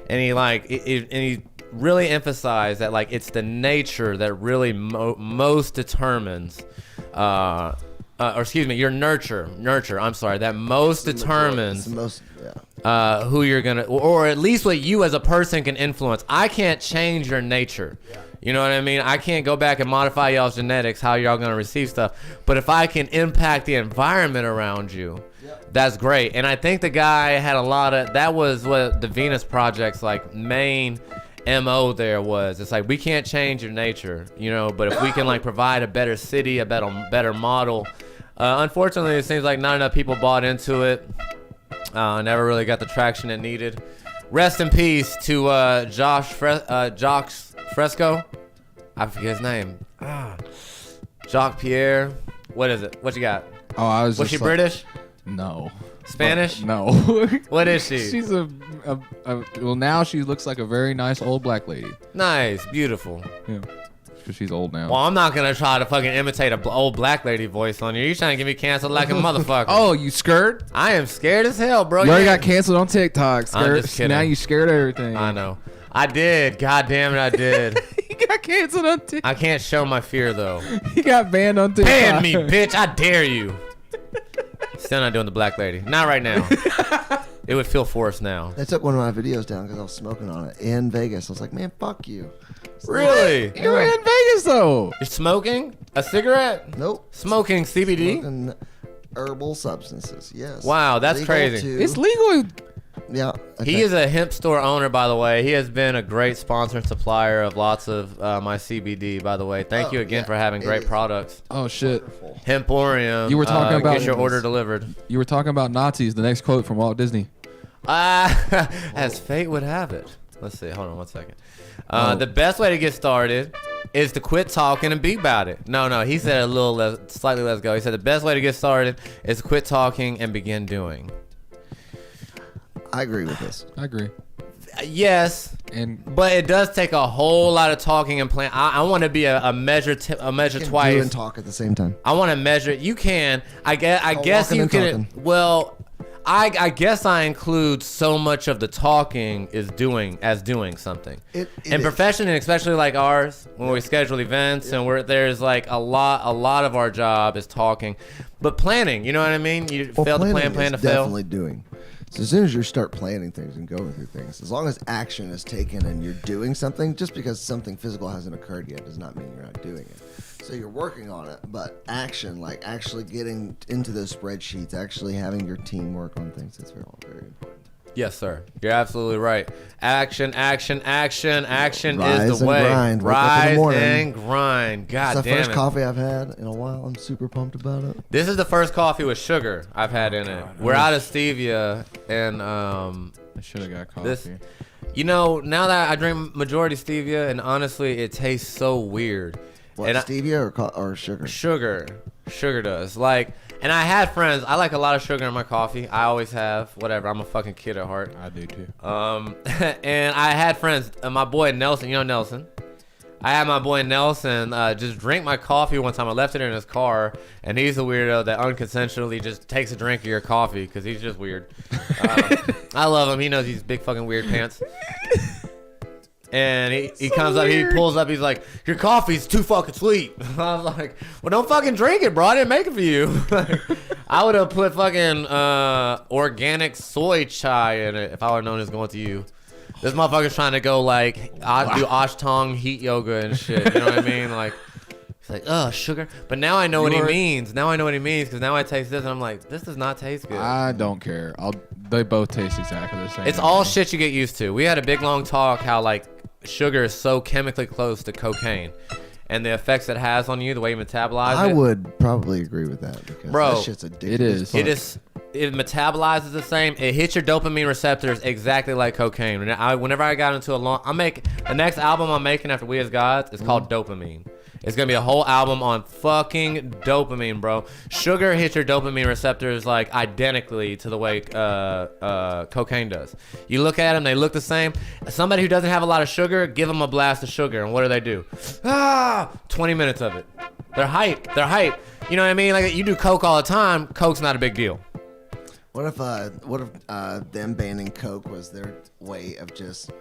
And he really emphasized that it's the nature that really most determines. Your nurture. I'm sorry, that most determines who you're gonna, or at least what you as a person can influence. I can't change your nature. You know what I mean? I can't go back and modify y'all's genetics, how y'all gonna receive stuff. But if I can impact the environment around you, that's great. And I think the guy had a lot of, that was what the Venus Project's main MO there was. It's we can't change your nature, but if we can provide a better city, a better model. Unfortunately, it seems like not enough people bought into it. Never really got the traction it needed. Rest in peace to Josh Fresco. I forget his name. Jacques Pierre. What is it? What you got? Oh, Was she British? No. Spanish? No. What is she? She's well, now she looks like a very nice old black lady. Nice, beautiful. Yeah. Because she's old now. Well, I'm not gonna try to fucking imitate a old black lady voice on you. You trying to get me canceled like a motherfucker? Oh, you scared? I am scared as hell, bro. You already got canceled on TikTok. Scared. I'm just kidding. Now you scared of everything. I know. I did. God damn it, I did. You got canceled on TikTok. I can't show my fear though. You got banned on TikTok. Ban me, bitch! I dare you. Still not doing the black lady. Not right now. It would feel forced now. They took one of my videos down because I was smoking on it in Vegas. I was like, man, fuck you. Really? You're in Vegas though. You're smoking a cigarette? Nope. Smoking CBD? Smoking herbal substances, yes. Wow, that's Legal crazy. too. It's legal. Yeah. He is a hemp store owner, by the way. He has been a great sponsor and supplier of lots of my CBD, by the way. Thank you again for having great products. Oh shit. Hemporium. You were talking about- Get your order delivered. You were talking about Nazis. The next quote from Walt Disney. As fate would have it. Let's see. Hold on one second. The best way to get started is to quit talking and be about it. No. He said a little less, slightly less ago. He said the best way to get started is to quit talking and begin doing. I agree with this. I agree. Yes, but it does take a whole lot of talking and plan. I want to be a measure Do twice. and talk at the same time. I want to measure. You can. I guess walking you and can. talking. Well, I guess I include so much of the talking as doing something. It and is. profession, and especially like ours, when we schedule events and there's like a lot of our job is talking, but planning. You know what I mean? You fail to plan to fail. Definitely doing. So as soon as you start planning things and going through things, as long as action is taken and you're doing something, just because something physical hasn't occurred yet does not mean you're not doing it. So you're working on it, but action, like actually getting into those spreadsheets, actually having your team work on things, that's very important. Yes, sir. You're absolutely right. Action Rise is the and way. grind. Wake up in the Rise morning. and grind. God It's the damn first it. coffee I've had in a while. I'm super pumped about it. This is the first coffee with sugar I've had in it. We're out of stevia, and I should have got coffee. this, you know, now that I drink majority stevia, and honestly, it tastes so weird. What, And stevia or sugar? Sugar does. Like, and I had friends. I like a lot of sugar in my coffee. I always have. Whatever. I'm a fucking kid at heart. I do too. And I had friends. My boy Nelson. You know Nelson. I had my boy Nelson just drink my coffee one time. I left it in his car, and he's the weirdo that unconsensually just takes a drink of your coffee because he's just weird. I love him. He knows he's big fucking weird pants. And he comes up, he pulls up, he's like, your coffee's too fucking sweet. I was like, well, don't fucking drink it, bro. I didn't make it for you. I would have put fucking organic soy chai in it if I would have known it was going to you. This motherfucker's trying to go like, I do Ashtang heat yoga and shit. You know what I mean? Like, he's like, oh, sugar. But now I know what he means. Now I know what he means because now I taste this and I'm like, this does not taste good. I don't care. They both taste exactly the same. It's all shit you get used to. We had a big long talk how like sugar is so chemically close to cocaine and the effects it has on you, the way you metabolize it. I would probably agree with that because Bro, that shit's addictive. it is. It metabolizes the same. It hits your dopamine receptors exactly like cocaine. Whenever I got into the next album I'm making after We As Gods is called Dopamine. It's gonna be a whole album on fucking dopamine, bro. Sugar hits your dopamine receptors like identically to the way cocaine does. You look at them, they look the same. Somebody who doesn't have a lot of sugar, give them a blast of sugar, and what do? 20 minutes of it. They're hype. You know what I mean? Like you do coke all the time. Coke's not a big deal. What if them banning Coke was their way of just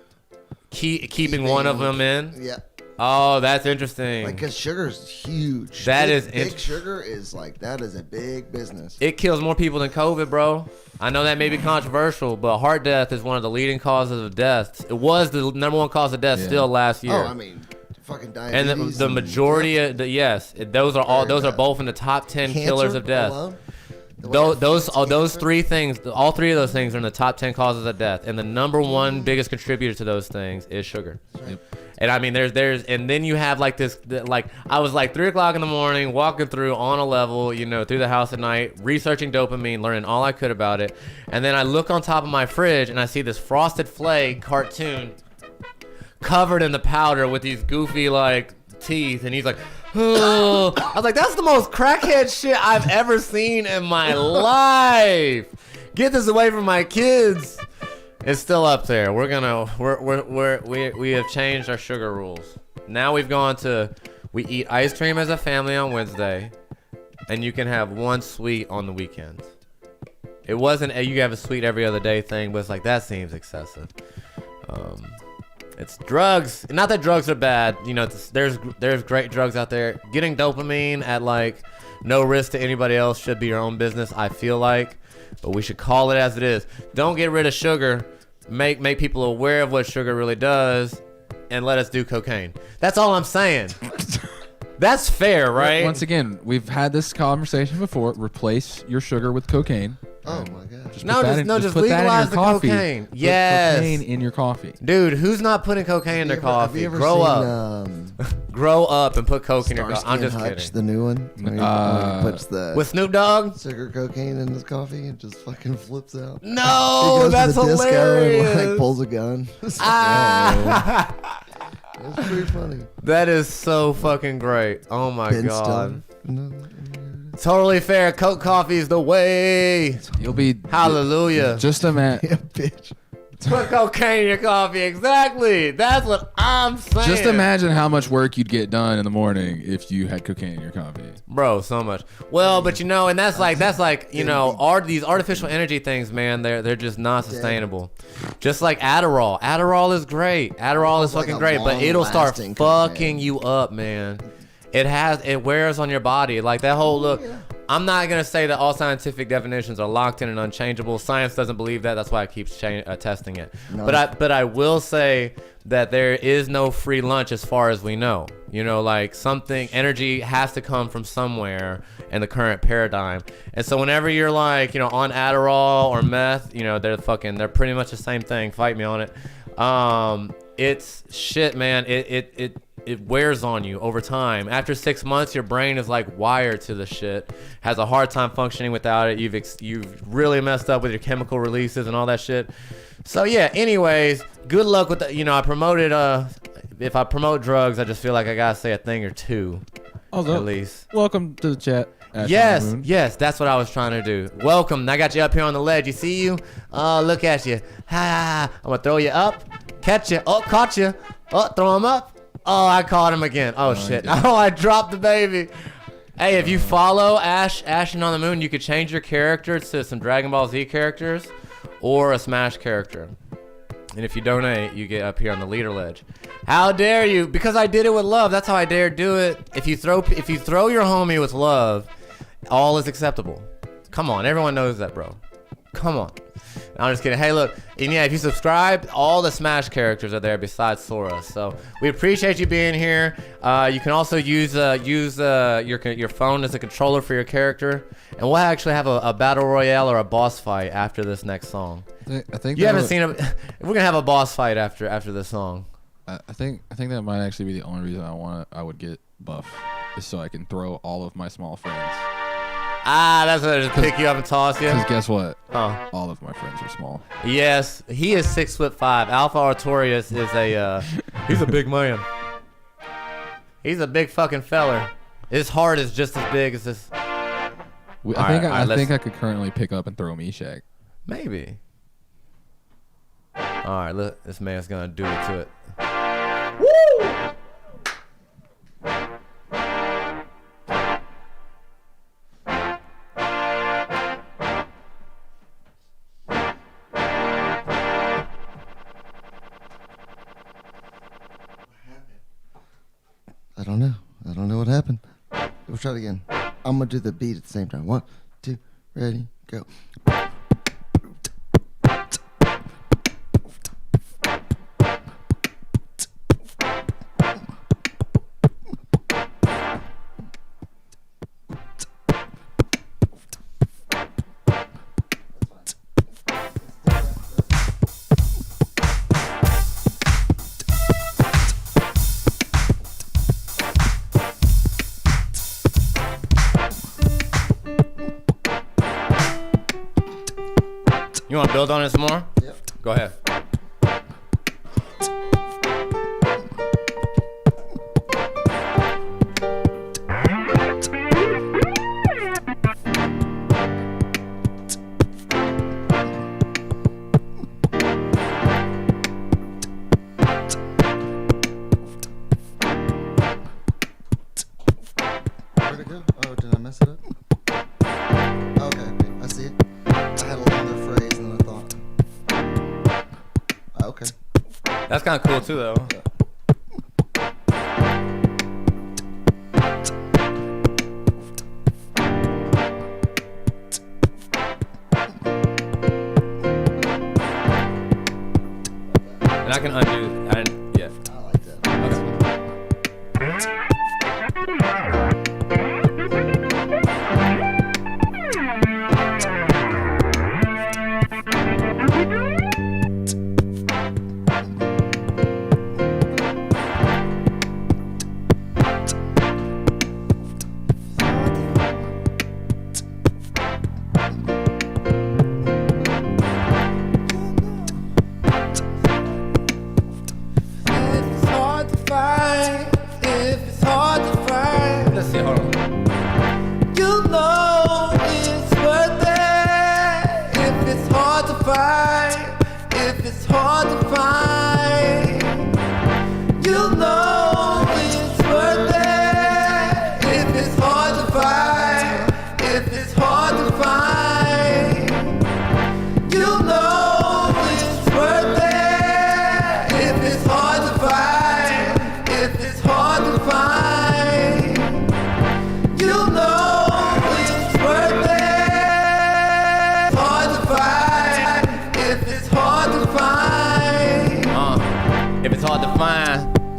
Keeping one of them in. Yeah. Oh, that's interesting. Like, cause sugar's huge. Big sugar is like, that is a big business. It kills more people than COVID, bro. I know that may be controversial, but heart death is one of the leading causes of death. It was the number one cause of death still last year. Oh, I mean, fucking diabetes. And the majority of those are both in the top 10 Cancer killers of death. alone? Those three things, all three of those things are in the top 10 causes of death, and the number one biggest contributor to those things is sugar. Yep. And I mean, there's, and then you have like this, like I was like 3 o'clock in the morning, walking through on a level, through the house at night, researching dopamine, learning all I could about it, and then I look on top of my fridge and I see this Frosted Flake cartoon covered in the powder with these goofy like teeth, and he's like, oh. I was like, that's the most crackhead shit I've ever seen in my life. Get this away from my kids. It's still up there. We have changed our sugar rules. Now we eat ice cream as a family on Wednesday, and you can have one sweet on the weekends. It wasn't you have a sweet every other day thing, but it's like that seems excessive. It's drugs. Not that drugs are bad. There's great drugs out there. Getting dopamine at like no risk to anybody else should be your own business, I feel like. But we should call it as it is. Don't get rid of sugar. Make people aware of what sugar really does, and let us do cocaine. That's all I'm saying. That's fair, right? Once again, we've had this conversation before. Replace your sugar with cocaine. Oh my god. Just legalize the cocaine. Yes. Cocaine in your coffee. Dude, who's not putting cocaine in their coffee? Grow up. Grow up and put coke in your coffee. I'm just kidding. The new one. Where he puts the with Snoop Dogg? Sugar cocaine in his coffee and just fucking flips out. No, he goes that's to the hilarious. disco and like pulls a gun. That's pretty funny. That is so fucking great. Oh my Ben god. Stiller. Totally fair. Coke coffee is the way. You'll be Hallelujah. Just Yeah, imagine. bitch. Put cocaine in your coffee. Exactly. That's what I'm saying. Just imagine how much work you'd get done in the morning if you had cocaine in your coffee. Bro, so much. Well, but and that's like these artificial energy things, man. They're just not sustainable. Just like Adderall. Adderall is great. Adderall is fucking great, but it'll start fucking you up, man. It wears on your body. Like that whole look. I'm not gonna say that all scientific definitions are locked in and unchangeable. Science doesn't believe that. That's why it keeps testing it. No. But I will say that there is no free lunch as far as we know. Like energy has to come from somewhere in the current paradigm. And so whenever you're like, on Adderall or meth, they're pretty much the same thing. Fight me on it. It's shit, man. It wears on you over time. After 6 months, your brain is like wired to the shit, has a hard time functioning without it. You've really messed up with your chemical releases and all that shit. So yeah, anyways, good luck with I promoted, if I promote drugs, I just feel like I gotta say a thing or two, at least. Welcome to the chat. Yes, that's what I was trying to do. Welcome. I got you up here on the ledge. You see you? Oh, look at you. Ha! I'm gonna throw you up, catch you. Oh, caught you. Oh, throw him up. Oh, I caught him again. Oh shit. Oh, I dropped the baby. Hey, if you follow Ashing on the Moon, you could change your character to some Dragon Ball Z characters or a Smash character. And if you donate, you get up here on the leader ledge. How dare you? Because I did it with love. That's how I dare do it. If you throw your homie with love, all is acceptable. Come on, everyone knows that, bro. Come on. I'm just kidding. Hey, look, and yeah, if you subscribe, all the Smash characters are there besides Sora. So we appreciate you being here. You can also use your phone as a controller for your character, and we'll actually have a battle royale or a boss fight after this next song. I think you haven't seen it. We're gonna have a boss fight after this song. I think that might actually be the only reason I would get buff, is so I can throw all of my small friends. That's what I just pick you up and toss you. Because guess what? Huh? All of my friends are small. Yes, he is 6'5". Alpha Artorias is he's a big man. He's a big fucking feller. His heart is just as big as his. I think I could currently pick up and throw Meshack. Maybe. All right, look, this man's gonna do it to it. Woo! I don't know what happened. We'll try it again. I'm gonna do the beat at the same time. 1, 2, ready, go. You want to build on it some more? Yep. Go ahead. Where'd it go? Oh, did I mess it up? Okay, I see it. I had a longer phrase than I thought. Okay. That's kind of cool too, though. Yeah. And I can undo. I didn't. Yeah. I like that. Okay.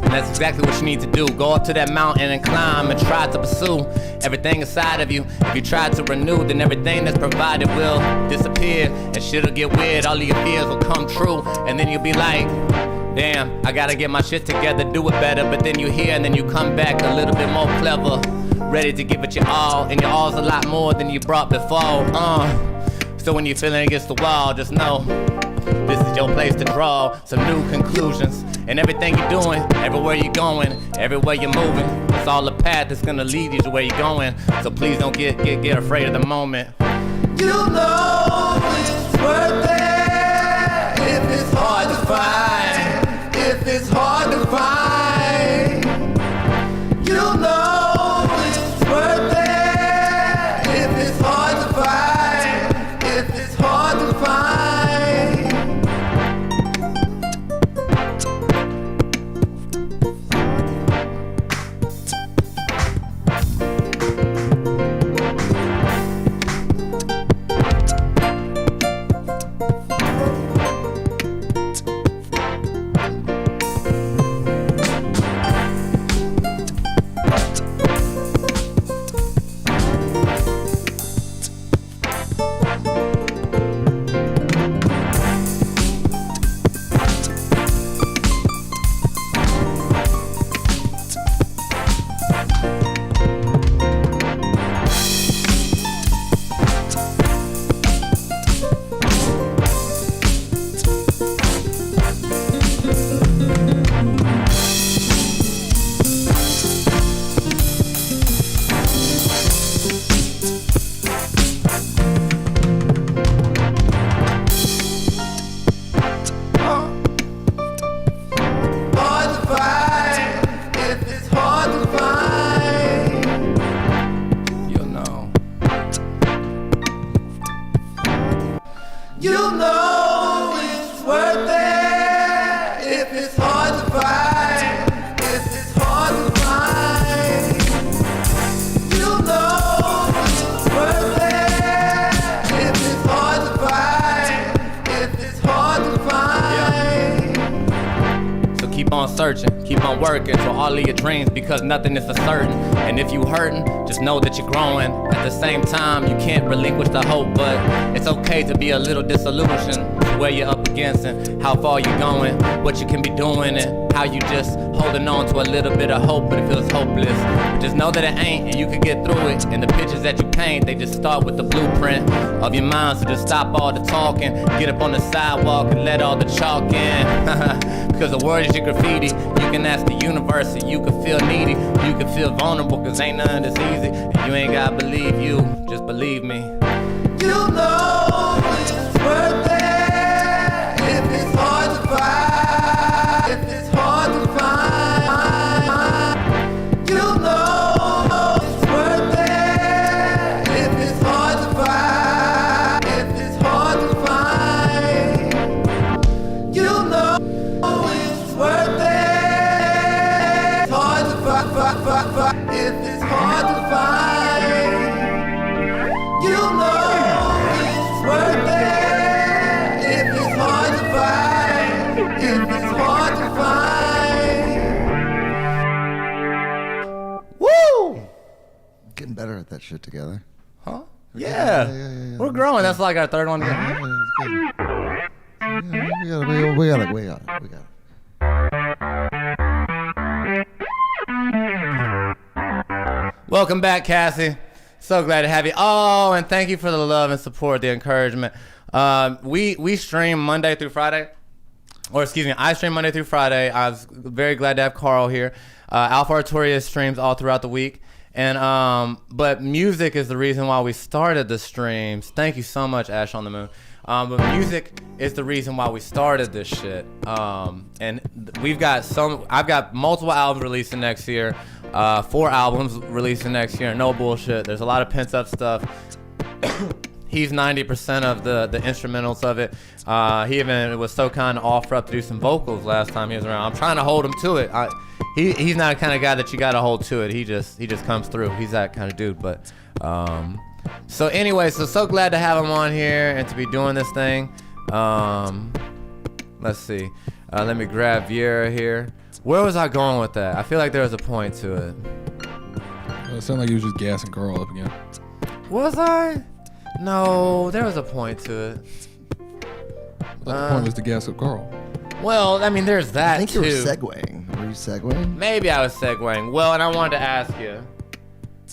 And that's exactly what you need to do. Go up to that mountain and climb and try to pursue everything inside of you. If you try to renew, then everything that's provided will disappear, and shit'll get weird. All of your fears will come true, and then you'll be like, damn, I gotta get my shit together, do it better. But then you hear and then you come back a little bit more clever, ready to give it your all, and your all's a lot more than you brought before. So when you're feeling against the wall, just know this is your place to draw some new conclusions. And everything you're doing, everywhere you're going, everywhere you're moving, it's all a path that's gonna lead you to where you're going. So please don't get afraid of the moment. You know it's worth it if it's hard to find. If it's hard to find, you know it's worth it if it's hard to find. If it's hard to find. Searching, keep on working to all of your dreams, because nothing is for certain. And if you hurting, just know that you're growing. At the same time, you can't relinquish the hope, but it's okay to be a little disillusioned to where you're up against and how far you're going, what you can be doing, and how you just holding on to a little bit of hope, but it feels hopeless. But just know that it ain't, and you can get through it. And the pictures that you paint, they just start with the blueprint of your mind. So just stop all the talking, get up on the sidewalk and let all the chalk in. Because the word is your graffiti. You can ask the universe, and you can feel needy, you can feel vulnerable, cause ain't none that's easy. And you ain't gotta believe you, just believe me. You know it's worth it if it's hard to find. If it's hard to find, you know it's worth it if it's hard to find. If it's hard to find, you know it's worth it. If it's hard to find, you know it's worth it. If it's hard to find, if it's hard to find. Woo! Getting better at that shit together. Huh? Yeah. We're growing. That's like our third one. Yeah, we got it. Welcome back, Cassie. So glad to have you. Oh, and thank you for the love and support, the encouragement. We stream Monday through Friday. Or excuse me, I stream Monday through Friday. I was very glad to have Carl here. Alpha Artorias streams all throughout the week. And but music is the reason why we started the streams. Thank you so much, Ash on the Moon. But music is the reason why we started this shit. And I've got multiple albums releasing next year. 4 albums releasing next year. No bullshit. There's a lot of pent up stuff. He's 90% of the instrumentals of it. He even was so kind of offer up to do some vocals last time he was around. I'm trying to hold him to it. He's not the kind of guy that you got to hold to it. He just comes through. He's that kind of dude. But so anyway, so glad to have him on here and to be doing this thing. Let's see. Let me grab Viera here. Where was I going with that? I feel like there was a point to it. It sounded like you was just gassing Carl up again. Was I? No, there was a point to it. The point was to gas up Carl. Well, I mean, there's that I think too. you were segueing. Were you segueing? Maybe I was segueing. Well, and I wanted to ask you.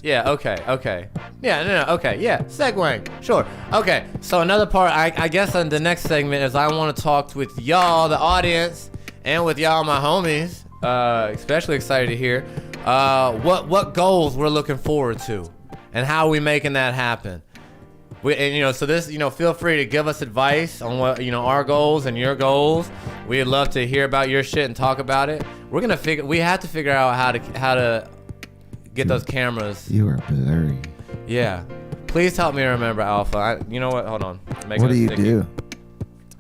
Yeah, okay. Yeah, no, okay, yeah, segueing. Sure. Okay, so another part, I guess on the next segment is I want to talk with y'all, the audience, and with y'all, my homies. Especially excited to hear what goals we're looking forward to and how are we making that happen. So this, feel free to give us advice on what, our goals and your goals. We'd love to hear about your shit and talk about it. We have to figure out how to get those cameras. You are blurry. Yeah. Please help me remember, Alpha. You know what? Hold on. What do you do?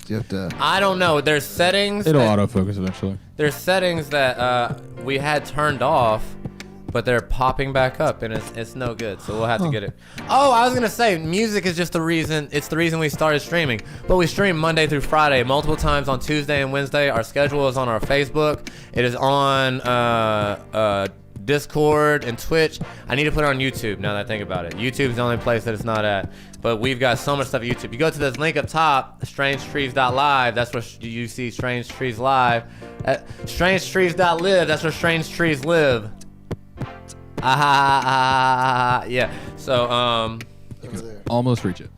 Do you have to? I don't know. There's settings. It'll autofocus eventually. There's settings that we had turned off, but they're popping back up, and it's no good. So we'll have to get it. Oh, I was gonna say, music is just the reason. It's the reason we started streaming. But we stream Monday through Friday, multiple times on Tuesday and Wednesday. Our schedule is on our Facebook. It is on Discord and Twitch. I need to put it on YouTube now that I think about it. YouTube's the only place that it's not at. But we've got so much stuff at YouTube. You go to this link up top, strangetrees.live. That's where you see Strange Trees Live. Strangetrees.live. That's where Strange Trees live. Yeah. So You can almost reach it.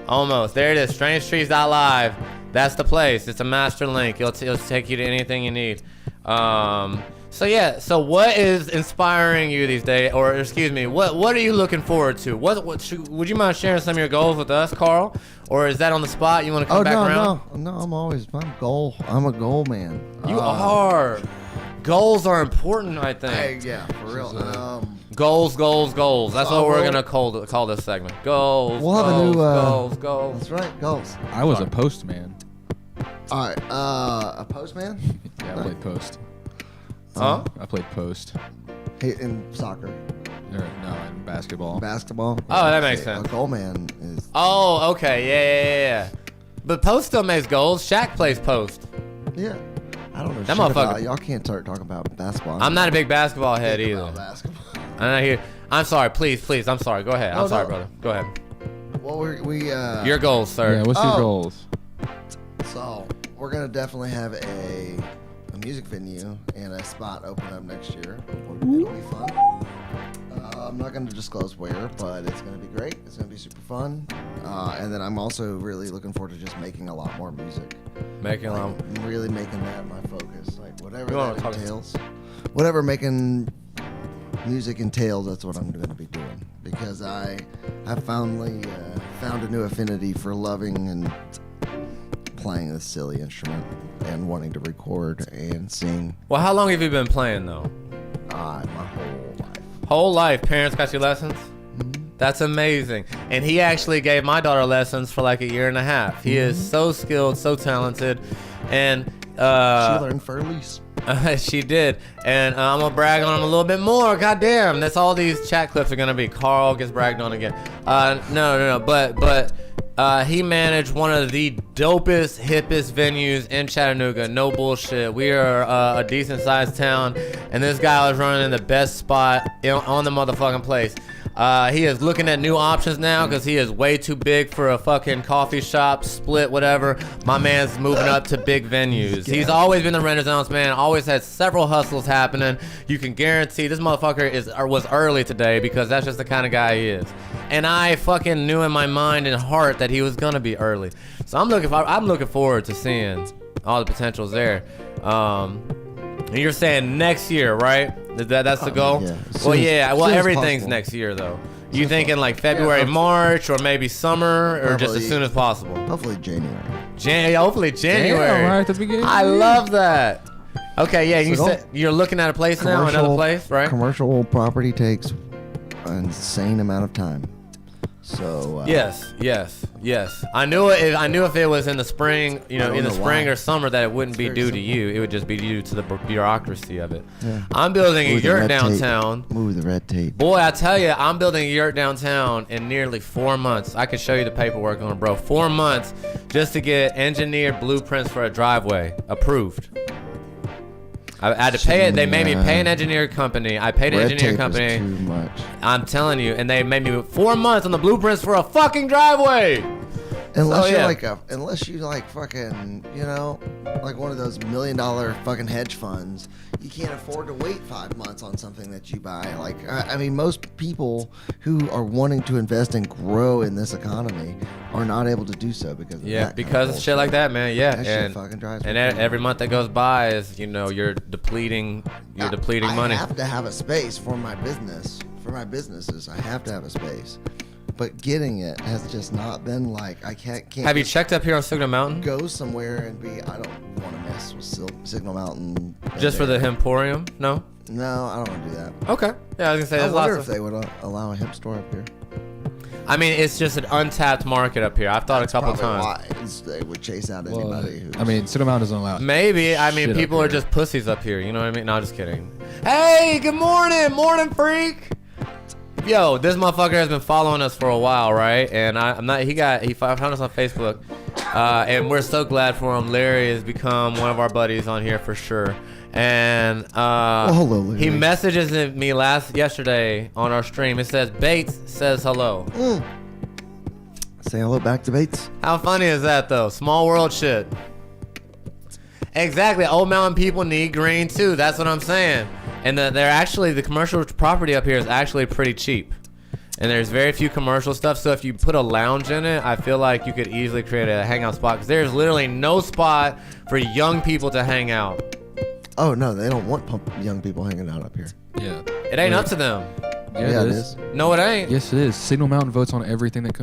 almost there it is. Strangetrees.live. That's the place. It's a master link. It'll take you to anything you need. So yeah. So what is inspiring you these days? Or excuse me. What are you looking forward to? Would you mind sharing some of your goals with us, Carl? Or is that on the spot? You want to come back around? No. I'm a goal man. You are. Goals are important, I think. Yeah, for real. Goals. That's what we're gonna call this segment. Goals. We'll have a new goals. That's right, goals. I was a postman. All right, a postman. Yeah, I played post. Huh? I played post. Hey, in soccer, In basketball. basketball. Oh, that makes sense. A goal man is. Oh, okay, yeah. But post still makes goals. Shaq plays post. Yeah. I don't know. That shit motherfucker- about, y'all can't start talking about basketball. I'm not a big basketball head Think either. about basketball. I'm not here. I'm sorry. Please. I'm sorry. Go ahead. I'm No, sorry, no. brother. Go ahead. Well, we Your goals, sir. Yeah, what's your Oh. goals? So we're gonna definitely have a music venue and a spot open up next year. It'll be fun. I'm not gonna disclose where, but it's gonna be great. It's gonna be super fun. And then I'm also really looking forward to just making a lot more music. I'm really making that my focus. Like whatever You wanna that talk- entails. Whatever making music entails, that's what I'm going to be doing. Because I finally found a new affinity for loving and playing this silly instrument and wanting to record and sing Well, how long have you been playing though? my whole life. Whole life. Parents got you lessons? That's amazing. And he actually gave my daughter lessons for like a year and a half. He is so skilled, so talented. And She learned Furley's. she did. And I'm going to brag on him a little bit more. God damn. That's all these chat clips are going to be. Carl gets bragged on again. No. But he managed one of the dopest, hippest venues in Chattanooga. No bullshit. We are a decent sized town. And this guy was running the best spot on the motherfucking place. He is looking at new options now because he is way too big for a fucking coffee shop, split, whatever. My man's moving up to big venues. He's always been the Renaissance man, always had several hustles happening. You can guarantee this motherfucker was early today because that's just the kind of guy he is. And I fucking knew in my mind and heart that he was gonna be early. So I'm looking forward to seeing all the potentials there. And you're saying next year, right? That's the goal? Yeah. Well, yeah. Well, Soon as everything's possible. next year, though. You thinking like February, March, or maybe summer, or just as Probably- soon as possible? Hopefully January. Hopefully January. Damn, right at the beginning. I love that. Okay, yeah. You So said you're looking at a place now, another place, right? Commercial property takes an insane amount of time. So Yes. I knew it. I knew if it was in the spring, I don't in the know spring why. or summer, that it wouldn't be very due to simple. you. It would just be due to the bureaucracy of it. Yeah. I'm building a Move the yurt red tape. downtown. Move the red tape. Boy, I tell you, I'm building a yurt downtown in nearly 4 months. I can show you the paperwork on it, bro. 4 months just to get engineered blueprints for a driveway approved. I had to pay it. They made me pay an engineer company. I paid an Red engineer tape company. is too much. I'm telling you, and they made me 4 months on the blueprints for a fucking driveway. Unless So, you're yeah. unless you like fucking, you know, like one of those $1 million fucking hedge funds, you can't afford to wait 5 months on something that you buy. Like, I mean, most people who are wanting to invest and grow in this economy are not able to do so because of that because of of shit like that, man. Yeah, That shit fucking drives me and crazy. every month that goes by is, you know, you're depleting money. I have to have a space for my business, for my businesses. I have to have a space. But getting it has just not been like, I can't Have you just checked up here on Signal Mountain? go somewhere and be, I don't want to mess with Signal Mountain. Just for the Emporium? No? No, I don't want to do that. Okay. Yeah, I was gonna say I there's wonder lots if of. they would allow a hemp store up here. I mean, it's just an untapped market up here. I've thought a couple Probably times. why they would chase out anybody who's... I mean, Signal Mountain doesn't allow. Maybe. I mean, shit people up are here. just pussies up here. You know what I mean? No, just kidding. Hey, good morning, freak. Yo, this motherfucker has been following us for a while, right? And he found us on Facebook, and we're so glad for him. Larry has become one of our buddies on here for sure. And hello, Larry. he messages me yesterday on our stream. It says Bates says hello. Say hello back to Bates. How funny is that though? Small world shit. Exactly. Old Mountain people need green too. That's what I'm saying. And the commercial property up here is actually pretty cheap. And there's very few commercial stuff. So if you put a lounge in it, I feel like you could easily create a hangout spot. Because there's literally no spot for young people to hang out. Oh, no, they don't want young people hanging out up here. Yeah. It ain't up to them. Yeah, it is. No, it ain't. Yes, it is. Signal Mountain votes on everything that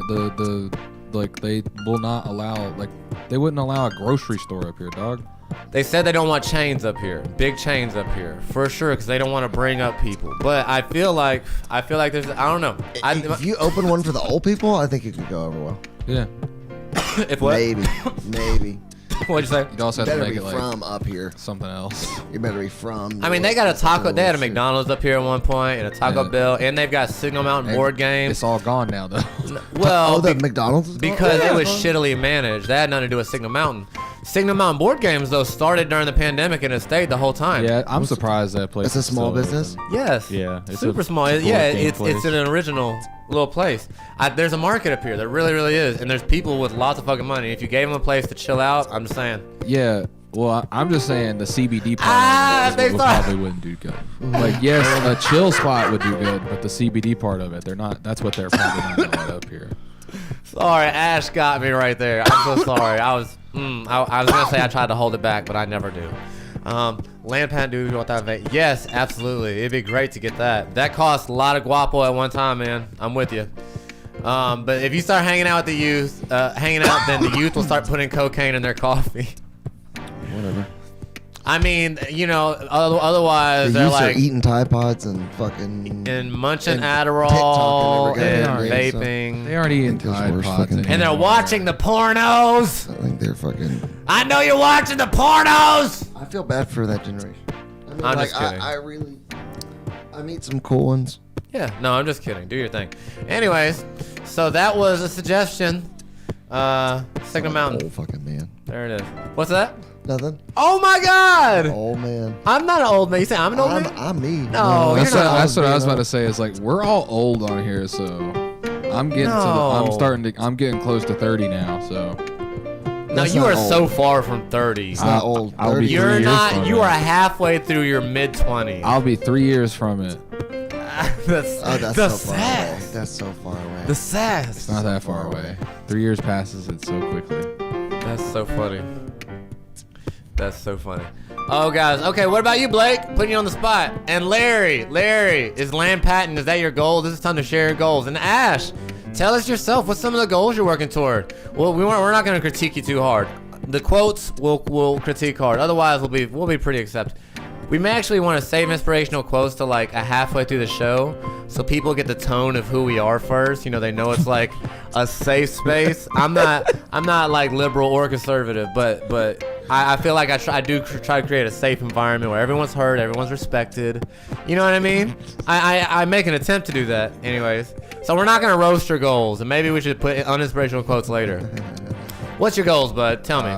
they will not allow. Like, they wouldn't allow a grocery store up here, dog. They said they don't want chains up here, big chains up here, for sure, because they don't want to bring up people. But I feel like there's, I don't know. If you open one for the old people, I think it could go over well. Yeah. If what? Maybe. What'd you say? You'd also You have to better make be it like from up here. something else. You better be from. I mean, they got a taco. They had a shit. McDonald's up here at one point, and a Taco Yeah. Bell, and they've got Signal Mountain board games. It's all gone now, though. Well, Oh, the McDonald's is gone? because Yeah, it was huh? shittily managed. That had nothing to do with Signal Mountain. Signal Mountain board games though started during the pandemic and it stayed the whole time. Yeah, I'm surprised that place. It's a is small still business? open. Yes. Yeah, it's Super a small. board Yeah, game it's place. an original little place. There's a market up here. There really, really is. And there's people with lots of fucking money. If you gave them a place to chill out, I'm just saying. Yeah. Well, I'm just saying the CBD part of they it thought- probably wouldn't do good. Like, yes, a chill spot would do good, but the CBD part of it, they're not. That's what they're probably not gonna let up here. Sorry, Ash got me right there. I'm so sorry. I was gonna say I tried to hold it back, but I never do. Land patent, do you want that? Yes, absolutely. It'd be great to get that. That costs a lot of guapo at one time, man. I'm with you. But if you start hanging out with the youth, then the youth will start putting cocaine in their coffee. Whatever. I mean, you know, otherwise The they're youths are like eating Tide Pods and fucking. and munching and Adderall TikTok and and everything, so- vaping. They aren't eating Those Tide worst Pods fucking- And they're anymore. watching the pornos. I think they're fucking. I know you're watching the pornos. I feel bad for that generation. I mean, I'm like, just kidding. I really. I meet some cool ones. Yeah, no, I'm just kidding. Do your thing. Anyways, so that was a suggestion. Signal Mountain. Old fucking man. There it is. What's that? Nothing. Oh my God! Old man. I'm not an old man. You say I'm an old man? I'm me. No, That's you're not what, that's what I was being about to say. Is like we're all old on here, so I'm getting No. I'm getting close to 30 now. So No, That's you not are old. so far from 30. It's not old. I'll be 30. You're- You're 3 years not. from You it. are halfway through your mid 20s. I'll be 3 years from it. That's Oh, that's the so far away. sass. That's so far away. The sass. It's not that far away. 3 years passes it so quickly. That's so funny. That's so funny. Oh, guys. Okay, what about you, Blake? Putting you on the spot. And Larry, is land patent, is that your goal? This is time to share your goals. And Ash, tell us yourself, what's some of the goals you're working toward? Well, we're not going to critique you too hard. The quotes we'll critique hard. Otherwise, we'll be pretty accepted. We may actually want to save inspirational quotes to like a halfway through the show, so people get the tone of who we are first. You know, they know it's like a safe space. I'm not like liberal or conservative, but I feel like I do try to create a safe environment where everyone's heard, everyone's respected. You know what I mean? I make an attempt to do that, anyways. So we're not gonna roast your goals, and maybe we should put uninspirational quotes later. What's your goals, bud? Tell me.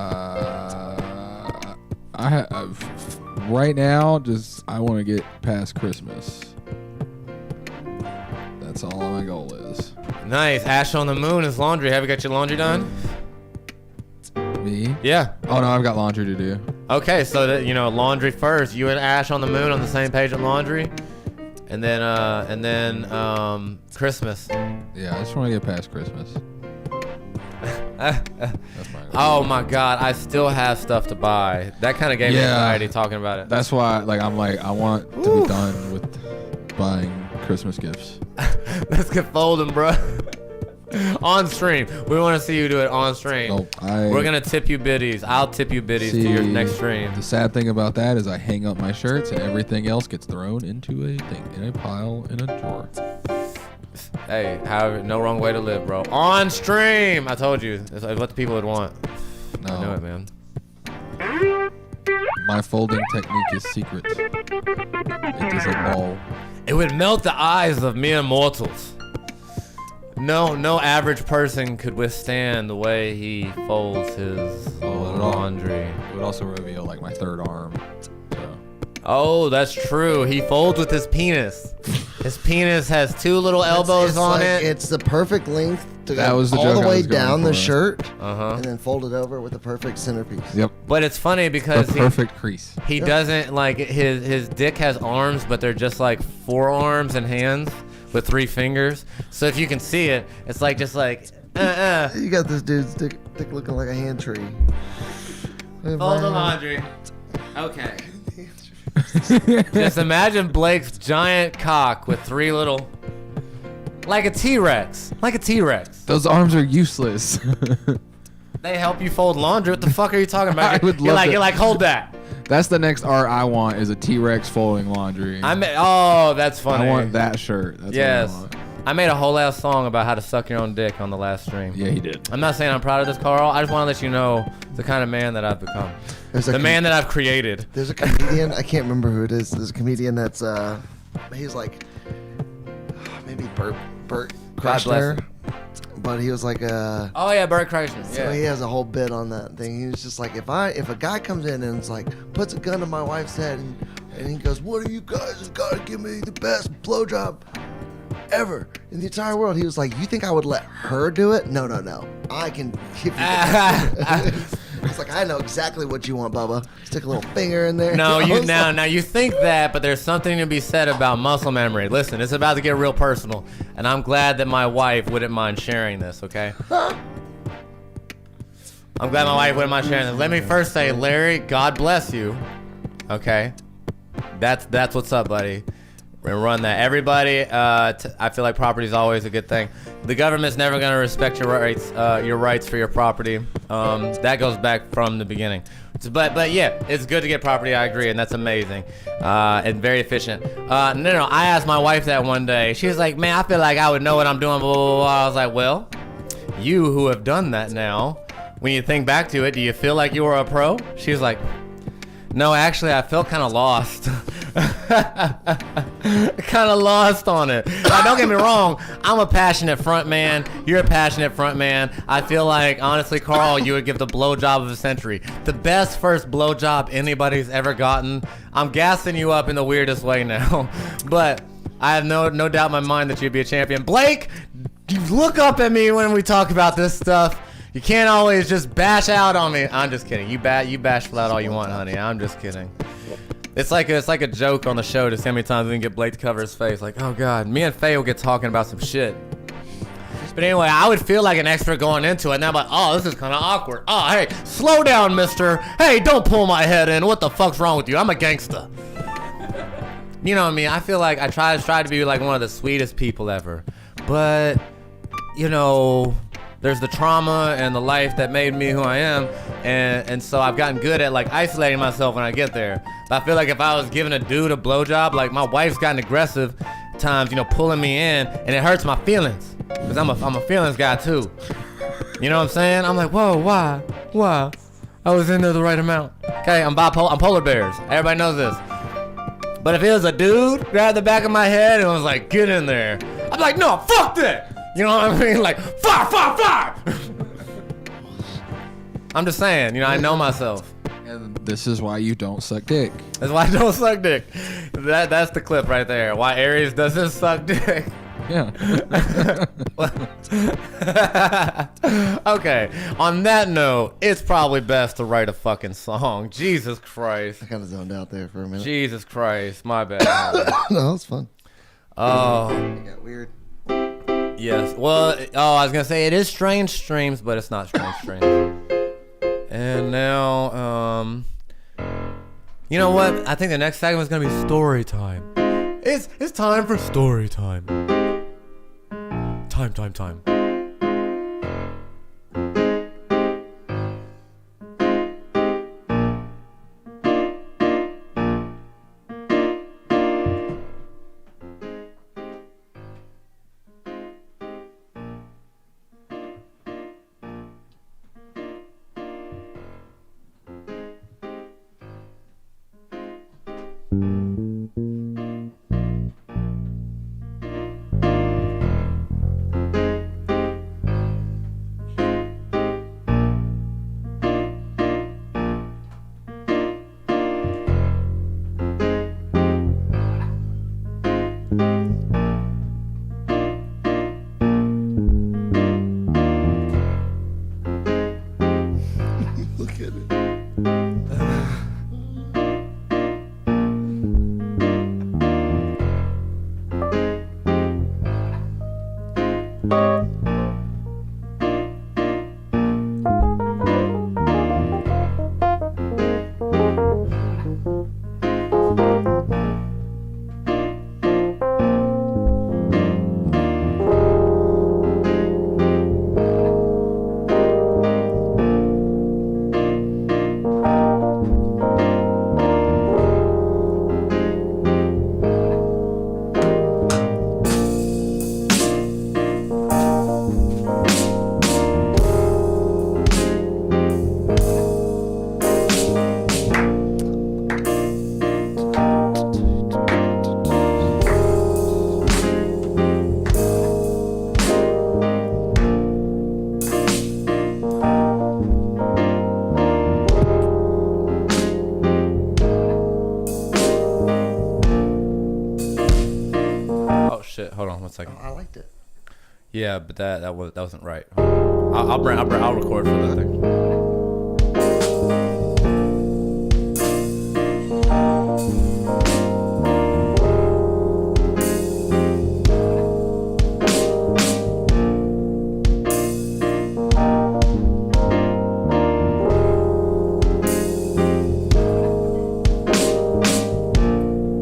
Right now, just I want to get past Christmas. That's all my goal is. Nice. Ash on the moon is laundry. Have you got your laundry done? Me? Yeah. Oh no, I've got laundry to do. Okay, so that laundry first. You and Ash on the moon on the same page at laundry, and then Christmas. Yeah, I just want to get past Christmas. That's my goal. Oh my God, I still have stuff to buy. That kind of gave me anxiety talking about it. That's why, I want to be done with buying Christmas gifts. Let's get folding, bro. On stream. We want to see you do it on stream. Nope, We're going to tip you biddies. I'll tip you biddies to your next stream. The sad thing about that is I hang up my shirts and everything else gets thrown into a thing, in a pile, in a drawer. Hey, however, no wrong way to live, bro. On stream. I told you. That's what the people would want. No. I know it, man. My folding technique is secret. It is a ball. It would melt the eyes of mere mortals. No average person could withstand the way he folds his laundry. It would also reveal like my third arm. So. Oh, that's true. He folds with his penis. His penis has two little elbows it's on like, it. It's the perfect length to That go was the all joke the I way was going down the for. shirt, Uh-huh. and then fold it over with the perfect centerpiece. Yep. But it's funny because The perfect crease. he doesn't like his dick has arms, but they're just like forearms and hands with 3 fingers. So if you can see it, it's like just like You got this dude's dick looking like a hand tree. Fold the laundry. Okay. Just imagine Blake's giant cock with 3 little, like a T-Rex, Those arms are useless. They help you fold laundry. What the fuck are you talking about? I would you're love like, to- hold that. That's the next art I want is a T-Rex folding laundry. Oh, that's funny. I want that shirt. That's Yes. what I want. I made a whole ass song about how to suck your own dick on the last stream. Yeah, he did. I'm not saying I'm proud of this, Carl. I just want to let you know the kind of man that I've become. The man that I've created. There's a comedian, I can't remember who it is. There's a comedian that's he's like maybe Bert God bless Kreischer, him. but he was like Oh yeah, Bert Kreischer. so Yeah. he has a whole bit on that thing. He was just like, if a guy comes in and it's like puts a gun to my wife's head and he goes, "What are you guys have got to give me the best blowjob ever in the entire world?" He was like, "You think I would let her do it? No. I can give you the best." It's like, I know exactly what you want, Bubba. Stick a little finger in there. No, I you was now like- now you think that, but there's something to be said about muscle memory. Listen, it's about to get real personal, and I'm glad that my wife wouldn't mind sharing this. Okay. I'm glad my wife wouldn't mind sharing this. Let me first say, Larry, God bless you. Okay. That's what's up, buddy. Run that. Everybody, I feel like property is always a good thing. The government's never going to respect your rights for your property. That goes back from the beginning. But yeah, it's good to get property. I agree, and that's amazing and very efficient. No. I asked my wife that one day. She was like, "Man, I feel like I would know what I'm doing." Blah blah blah. I was like, "Well, you who have done that now, when you think back to it, do you feel like you were a pro?" She was like, "No, actually, I felt kind of lost." Kind of lost on it. Now, don't get me wrong. I'm a passionate front man. You're a passionate front man. I feel like, honestly, Carl, you would give the blowjob of the century. The best first blowjob anybody's ever gotten. I'm gassing you up in the weirdest way now. But I have no doubt in my mind that you'd be a champion. Blake, you look up at me when we talk about this stuff. You can't always just bash out on me. I'm just kidding. You bash flat all you want, honey. I'm just kidding. It's like a joke on the show to see how many times we can get Blake to cover his face. Like, oh God, me and Faye will get talking about some shit. But anyway, I would feel like an extra going into it. And I'm like, oh, this is kind of awkward. Oh, hey, slow down, mister. Hey, don't pull my head in. What the fuck's wrong with you? I'm a gangster. You know what I mean? I feel like I try to be like one of the sweetest people ever. But, you know, there's the trauma and the life that made me who I am. And so I've gotten good at like isolating myself when I get there. But I feel like if I was giving a dude a blowjob, like my wife's gotten aggressive times, you know, pulling me in, and it hurts my feelings. Because I'm a feelings guy too. You know what I'm saying? I'm like, whoa, why? I was in there the right amount. Okay, I'm polar bears. Everybody knows this. But if it was a dude, grabbed the back of my head and was like, get in there, I'm like, no, fuck that. You know what I mean? Like, fire. I'm just saying, you know, I know myself. And this is why you don't suck dick. That's why I don't suck dick. That's the clip right there. Why Aries doesn't suck dick. Yeah. Okay. On that note, it's probably best to write a fucking song. Jesus Christ. I kind of zoned out there for a minute. Jesus Christ. My bad. No, it was fun. Oh. It got weird. Yes. Well, I was gonna say it is strange streams, but it's not strange streams. And now, you know what? I think the next segment is gonna be story time. It's time for story time. Time. Look at it. Shit, hold on 1 second. I liked it. Yeah, but that wasn't right. I'll record for that thing.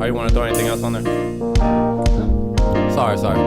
Oh, you want to throw anything else on there? Sorry.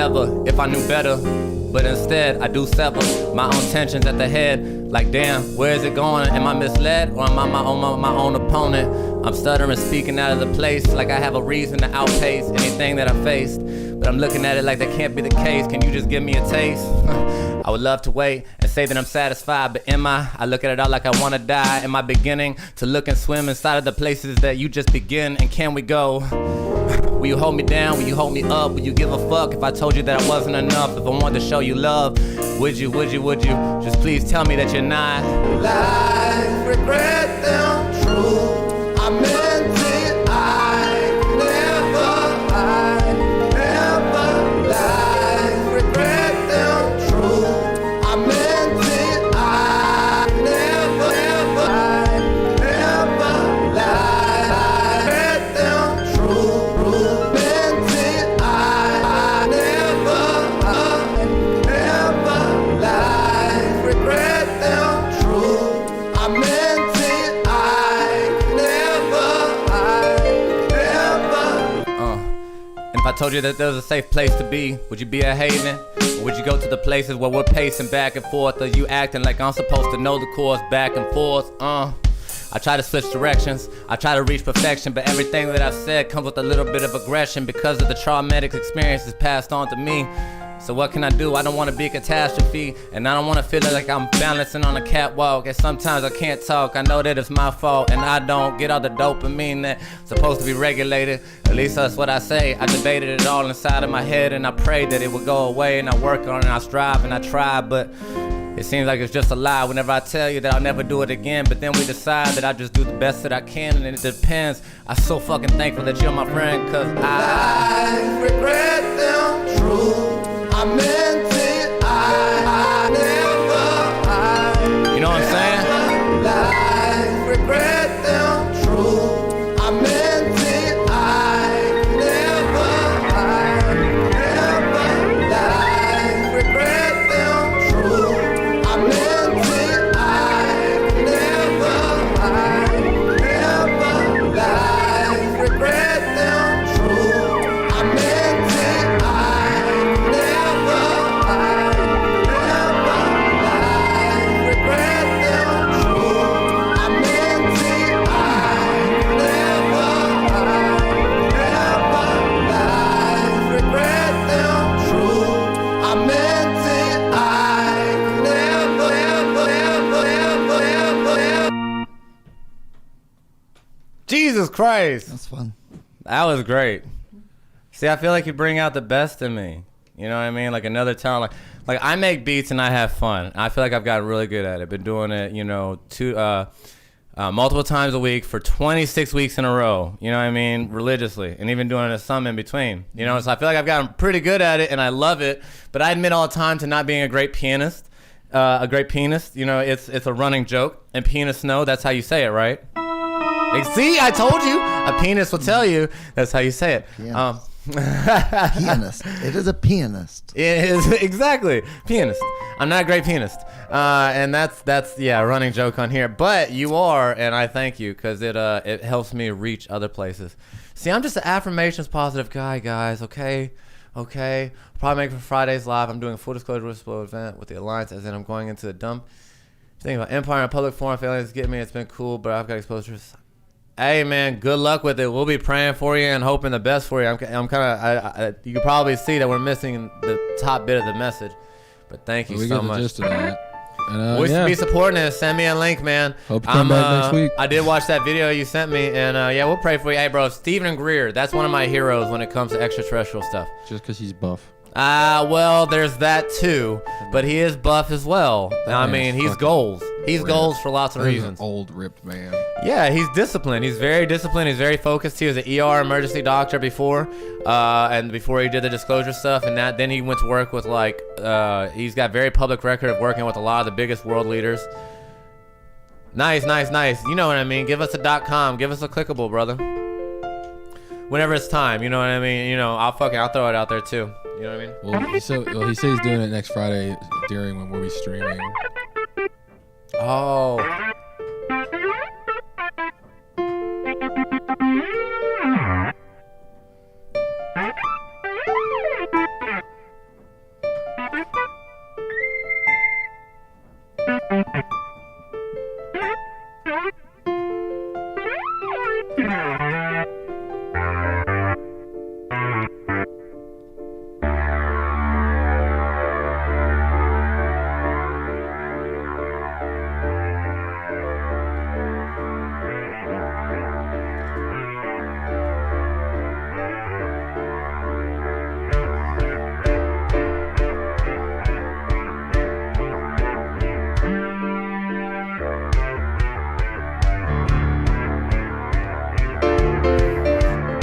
whatever if I knew better. But instead, I do sever my own tensions at the head. Like, damn, where is it going? Am I misled or am I my own opponent? I'm stuttering, speaking out of the place like I have a reason to outpace anything that I faced. But I'm looking at it like that can't be the case. Can you just give me a taste? I would love to wait and say that I'm satisfied, but am I? I look at it all like I want to die. Am I beginning to look and swim inside of the places that you just begin? And can we go? Will you hold me down? Will you hold me up? Will you give a fuck if I told you that I wasn't enough? If I wanted to show you love, would you? Just please tell me that you're not. Lies, regret them true. I meant it, I never lie, regret them true. I meant it, I never lie, regret them true. Meant it, I never lie, regret them true. I meant it, I never. And if I told you that there was a safe place to be, would you be a haven? Or would you go to the places where we're pacing back and forth? Are you acting like I'm supposed to know the course back and forth? I try to switch directions, I try to reach perfection, but everything that I've said comes with a little bit of aggression because of the traumatic experiences passed on to me. So what can I do? I don't want to be a catastrophe, and I don't want to feel like I'm balancing on a catwalk, and sometimes I can't talk. I know that it's my fault, and I don't get all the dopamine that's supposed to be regulated. At least that's what I say. I debated it all inside of my head, and I prayed that it would go away, and I work on it, and I strive, and I try, but it seems like it's just a lie whenever I tell you that I'll never do it again. But then we decide that I just do the best that I can, and it depends. I'm so fucking thankful that you're my friend, cause I regret them true. I meant it, I never. You know what I'm saying? Lies, regret them true. I meant it, I never. Lies, regret them true. I meant it, I never. Lies, regret them true. I meant it, I never. Regret them true. I meant it, I never. Regret them true. I meant it, I never. Jesus Christ. That's fun. That was great. See, I feel like you bring out the best in me. You know what I mean? Like another talent. Like I make beats and I have fun. I feel like I've gotten really good at it. Been doing it, you know, multiple times a week for 26 weeks in a row. You know what I mean? Religiously, and even doing it some in between. You know, so I feel like I've gotten pretty good at it, and I love it. But I admit all the time to not being a great pianist. A great pianist. You know, it's a running joke, and pianists know that's how you say it, right? Like, see, I told you. A pianist will tell you that's how you say it. Yeah. Pianist. It is a pianist. It is exactly pianist. I'm not a great pianist, and that's a running joke on here. But you are, and I thank you because it helps me reach other places. See, I'm just an affirmations positive guy, guys. Okay. Probably make it for Fridays live. I'm doing a full disclosure whistle event with the Alliance, as in I'm going into a dumb thing about Empire and public forum. Failures get me. It's been cool, but I've got exposure. Hey man, good luck with it. We'll be praying for you and hoping the best for you. I'm kind of. You can probably see that we're missing the top bit of the message, but thank you so much. We get the gist of that. And, we should be supporting it. Send me a link, man. Hope you come back next week. I did watch that video you sent me, and we'll pray for you. Hey, bro, Stephen Greer. That's one of my heroes when it comes to extraterrestrial stuff. Just because he's buff. Well, there's that too, but he is buff as well. I mean, he's goals. He's goals for lots of reasons. An old ripped man. Yeah, he's disciplined. He's very disciplined. He's very focused. He was an ER emergency doctor before, and before he did the disclosure stuff, and then he went to work with he's got very public record of working with a lot of the biggest world leaders. Nice. You know what I mean? Give us a .com. Give us a clickable, brother. Whenever it's time, you know what I mean? You know, I'll throw it out there too. You know what I mean? Well, he said he's doing it next Friday during when we'll be streaming. Oh.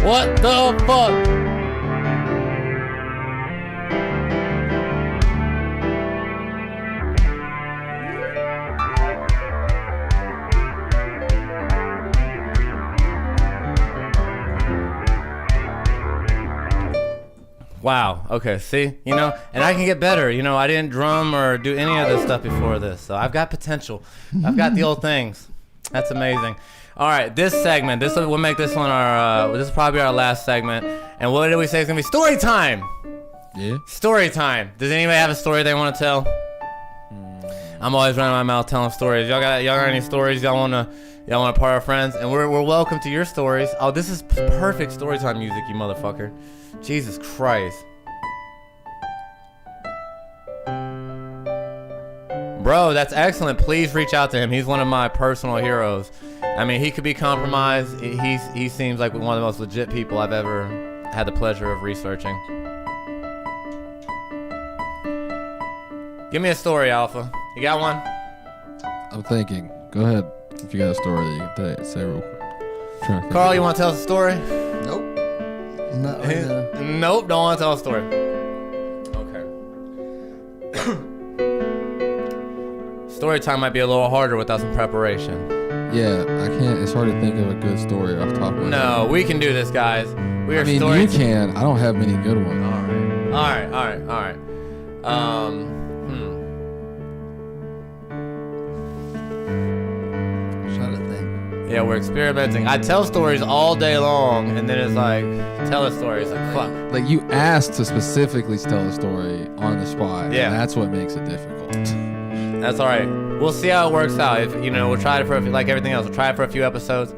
What the fuck? Wow. Okay. See, and I can get better. I didn't drum or do any of this stuff before this, so I've got potential. I've got the old things. That's amazing. All right, this segment. We'll make this one our. This is probably our last segment. And what did we say? It's gonna be story time. Yeah. Story time. Does anybody have a story they want to tell? I'm always running my mouth telling stories. Y'all got any stories y'all wanna part our friends? And we're welcome to your stories. Oh, this is perfect story time music, you motherfucker. Jesus Christ. Bro, that's excellent. Please reach out to him. He's one of my personal heroes. I mean, he could be compromised. He seems like one of the most legit people I've ever had the pleasure of researching. Give me a story, Alpha. You got one? I'm thinking. Go ahead. If you got a story that you can say real quick. Carl, you want to tell us a story? Nope. Not right now. Nope, don't want to tell a story. Okay. Story time might be a little harder without some preparation. Yeah, I can't. It's hard to think of a good story off the top of my head. No, we can do this, guys. You can. I don't have many good ones. All right. Trying to think. Yeah, we're experimenting. I tell stories all day long, and then it's like, tell a story. It's like, fuck. Like, you asked to specifically tell a story on the spot. Yeah. And that's what makes it difficult. That's all right. We'll see how it works out. If we'll try it for like everything else. We'll try it for a few episodes.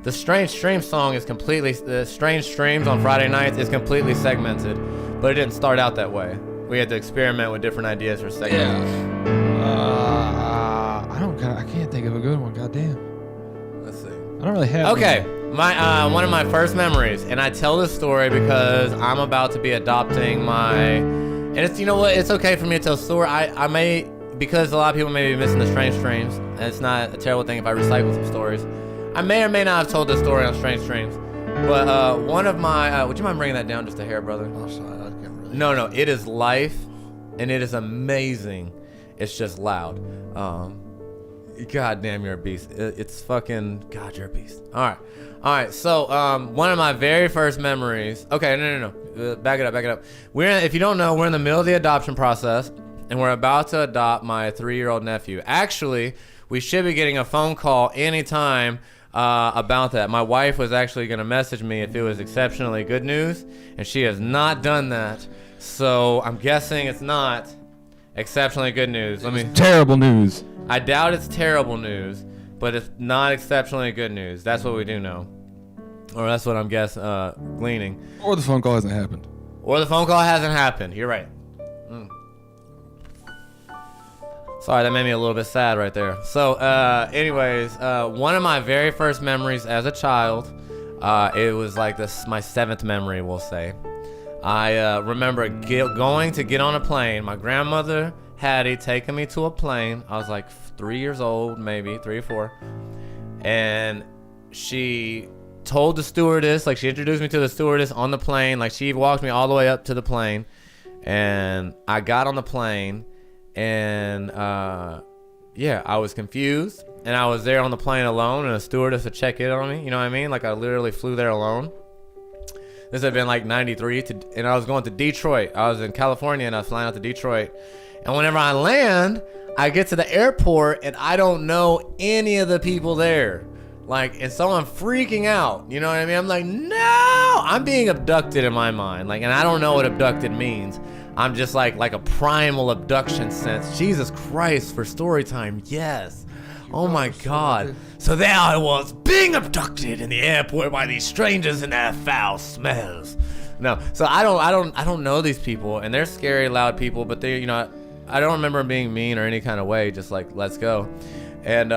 The Strange Streams song is completely. The Strange Streams on Friday nights is completely segmented, but it didn't start out that way. We had to experiment with different ideas for segments. Yeah. I can't think of a good one. Goddamn. Let's see. I don't really have. Okay. My one of my first memories, and I tell this story because I'm about to be adopting my. And it's it's okay for me to tell a story. I may. Because a lot of people may be missing the Strange Streams, and it's not a terrible thing if I recycle some stories. I may or may not have told this story on Strange Streams, but one of my, would you mind bringing that down just a hair, brother? Oh, sorry, I can't really. No, it is life, and it is amazing. It's just loud. God damn, you're a beast. It's fucking, God, you're a beast. All right. So one of my very first memories. Okay, no. Back it up. If you don't know, we're in the middle of the adoption process. And we're about to adopt my 3-year-old nephew. Actually, we should be getting a phone call anytime about that. My wife was actually going to message me if it was exceptionally good news, and she has not done that. So I'm guessing it's not exceptionally good news. Terrible news. I doubt it's terrible news, but it's not exceptionally good news. That's what we do know. Or that's what I'm gleaning. Or the phone call hasn't happened. You're right. Sorry, that made me a little bit sad right there. So, anyways, one of my very first memories as a child, it was like my 7th memory, we'll say. I remember going to get on a plane. My grandmother, Hattie, taking me to a plane. I was like 3 years old, maybe 3 or 4. And she told the stewardess, like she introduced me to the stewardess on the plane. Like she walked me all the way up to the plane. And I got on the plane. And I was confused, and I was there on the plane alone, and a stewardess would check in on me. You know what I mean? Like I literally flew there alone. This had been like 93, and I was going to Detroit. I was in California, and I was flying out to Detroit. And whenever I land, I get to the airport, and I don't know any of the people there. And so I'm freaking out. You know what I mean? I'm like, no! I'm being abducted in my mind. And I don't know what abducted means. I'm just like a primal abduction sense. Jesus Christ, for story time, yes. Oh my God. So there I was, being abducted in the airport by these strangers and their foul smells. No, so I don't know these people, and they're scary, loud people, but they, I don't remember them being mean or any kind of way. Just like, let's go. And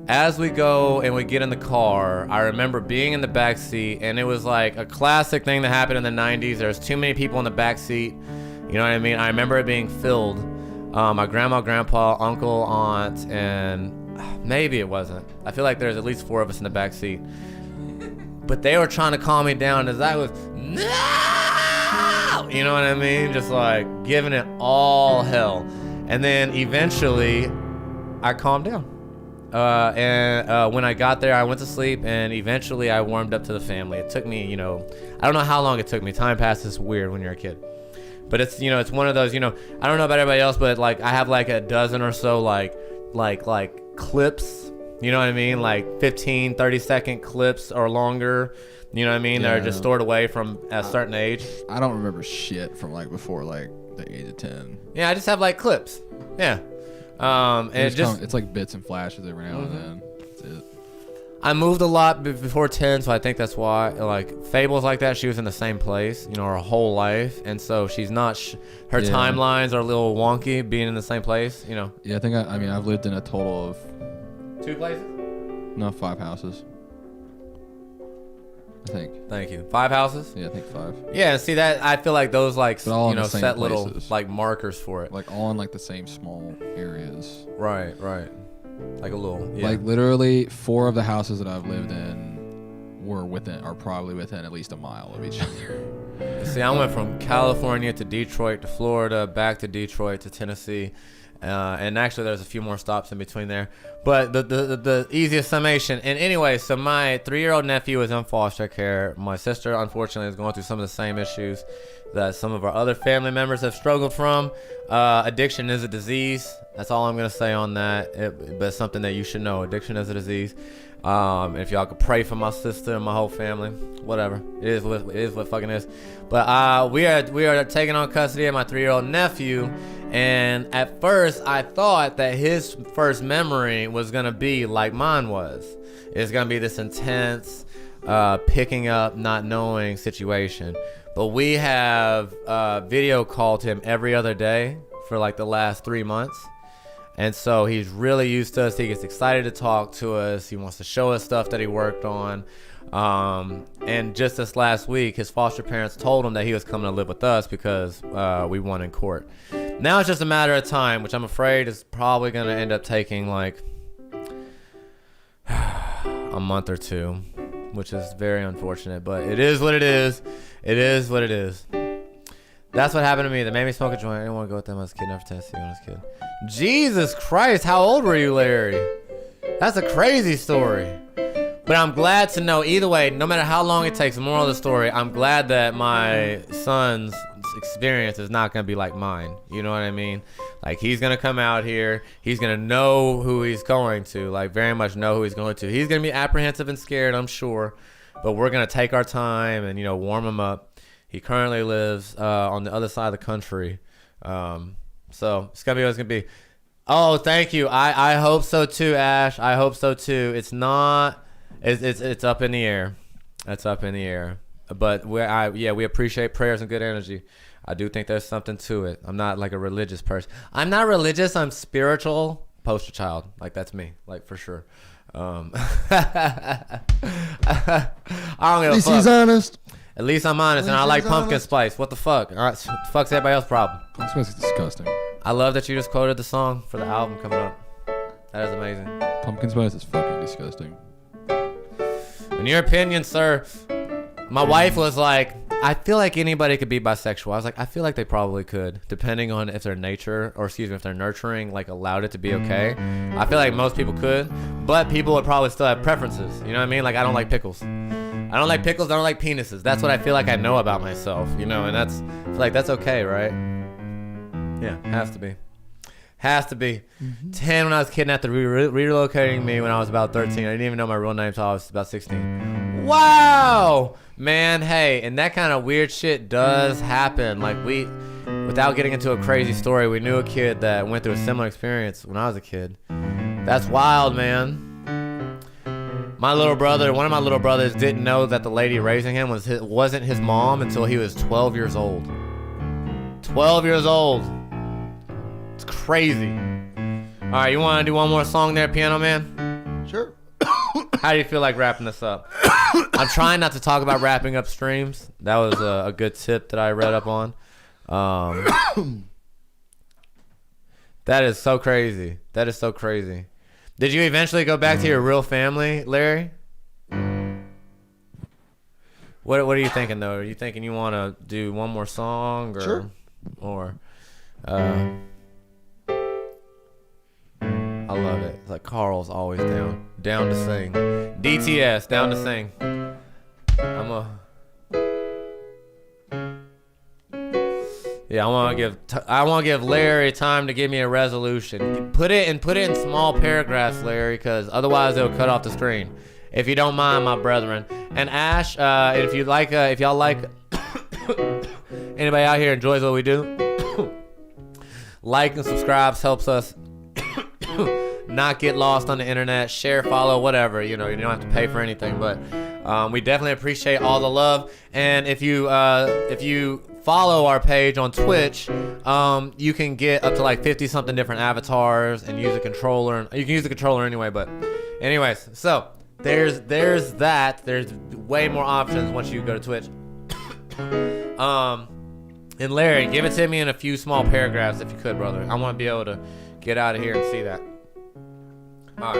as we go and we get in the car, I remember being in the back seat, and it was like a classic thing that happened in the 90s. There was too many people in the back seat. You know what I mean? I remember it being filled. My grandma, grandpa, uncle, aunt, and maybe it wasn't. I feel like there's at least 4 of us in the back seat. but they were trying to calm me down as I was, no! You know what I mean? Just like giving it all hell. And then eventually I calmed down. And when I got there, I went to sleep, and eventually I warmed up to the family. It took me, I don't know how long it took me. Time passes weird when you're a kid. But it's, it's one of those, I don't know about everybody else, but like I have like a dozen or so like clips, you know what I mean? Like 15, 30-second clips or longer, you know what I mean? Yeah. That are just stored away from a certain age. I don't remember shit from like before like the age of 10. Yeah, I just have like clips. Yeah. And it's like bits and flashes every now and then. That's it. I moved a lot before 10, so I think that's why. Like fables like that, she was in the same place, her whole life, and so she's not. Her timelines are a little wonky, being in the same place, Yeah, I think I've lived in a total of 2 places. No, 5 houses. I think. Thank you. 5 houses. Yeah, I think 5. Yeah, see that I feel like those like set places. little like markers for it. Like all in like the same small areas. Right. Like a little. Yeah. Like literally 4 of the houses that I've lived in are probably within at least a mile of each other. See, I went from California to Detroit to Florida, back to Detroit to Tennessee, and actually there's a few more stops in between there. But the easiest summation. And anyway, so my 3-year-old nephew is in foster care. My sister, unfortunately, is going through some of the same issues that some of our other family members have struggled from. Addiction is a disease. That's all I'm going to say on that. But it's something that you should know. Addiction is a disease. If y'all could pray for my sister and my whole family, whatever. It is what fucking is. But we are taking on custody of my 3-year-old nephew. And at first, I thought that his first memory was going to be like mine was. It's going to be this intense, picking up, not knowing situation. But we have video called him every other day for like the last 3 months. And so he's really used to us. He gets excited to talk to us. He wants to show us stuff that he worked on. And just this last week, his foster parents told him that he was coming to live with us because we won in court. Now it's just a matter of time, which I'm afraid is probably going to end up taking like a month or 2, which is very unfortunate. But it is what it is. It is what it is. That's what happened to me. They made me smoke a joint. I didn't want to go with them as a kid. Never Tennessee when I was a kid. Jesus Christ, how old were you, Larry? That's a crazy story. But I'm glad to know either way, no matter how long it takes, the moral of the story, I'm glad that my son's experience is not going to be like mine. You know what I mean? Like, he's going to come out here. He's going to know who he's going to, like, very much know who he's going to. He's going to be apprehensive and scared, I'm sure. But we're going to take our time and, warm him up. He currently lives on the other side of the country. So it's going to be what it's going to be. Oh, thank you. I hope so too, Ash. I hope so too. It's not. It's up in the air. It's up in the air. But we appreciate prayers and good energy. I do think there's something to it. I'm not like a religious person. I'm not religious. I'm spiritual. Poster child. Like, that's me. Like, for sure. I don't give a fuck. At least he's honest. At least I'm honest, and I like pumpkin spice. What the fuck? All right, what the fuck's everybody else's problem? Pumpkin spice is disgusting. I love that you just quoted the song for the album coming up. That is amazing. Pumpkin spice is fucking disgusting. In your opinion, sir, my wife was like, I feel like anybody could be bisexual. I was like, I feel like they probably could, depending on if their nature, or if their nurturing, like, allowed it to be okay. I feel like most people could, but people would probably still have preferences. You know what I mean? Like, I don't like pickles. I don't like pickles. I don't like penises. That's what I feel like I know about myself, and I feel like that's okay, right? Yeah, has to be. Has to be. 10 when I was kidnapped, relocating me when I was about 13. I didn't even know my real name until I was about 16. Wow! Man, hey, and that kind of weird shit does happen. Like, without getting into a crazy story, we knew a kid that went through a similar experience when I was a kid. That's wild, man. One of my little brothers didn't know that the lady raising him wasn't his mom until he was 12 years old. 12 years old. It's crazy. All right, you want to do one more song there, Piano Man? Sure. How do you feel like wrapping this up? I'm trying not to talk about wrapping up streams. That was a good tip that I read up on. That is so crazy. That is so crazy. Did you eventually go back to your real family, Larry? What are you thinking though? Are you thinking you want to do one more song or Sure. I love it. It's like Carl's always down to sing. DTS, down to sing. I want to give Larry time to give me a resolution. Put it in small paragraphs, Larry, because otherwise they'll cut off the screen. If you don't mind, my brethren. And Ash, if y'all like anybody out here enjoys what we do, like and subscribe helps us not get lost on the internet. Share, follow, whatever. You don't have to pay for anything, but we definitely appreciate all the love. And if you follow our page on Twitch, you can get up to like 50 something different avatars and use a controller. You can use the controller anyway, but anyways, so there's that. There's way more options once you go to Twitch. And Larry, give it to me in a few small paragraphs if you could, brother. I want to be able to get out of here and see that. All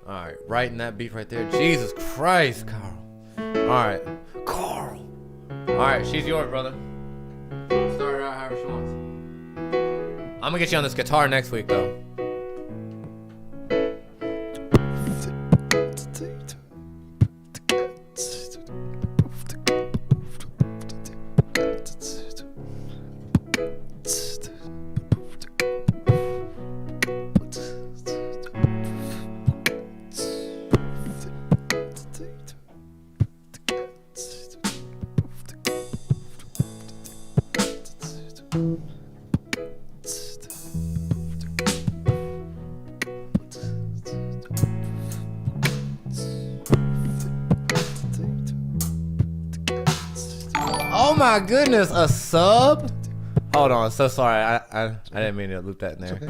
right, writing that beat right there. Jesus Christ, Carl. All right, Carl. All right, she's yours, brother. Start her out however she wants. I'm gonna get you on this guitar next week, though. Oh my goodness, a sub? Hold on, so sorry. I didn't mean to loop that in there. Okay.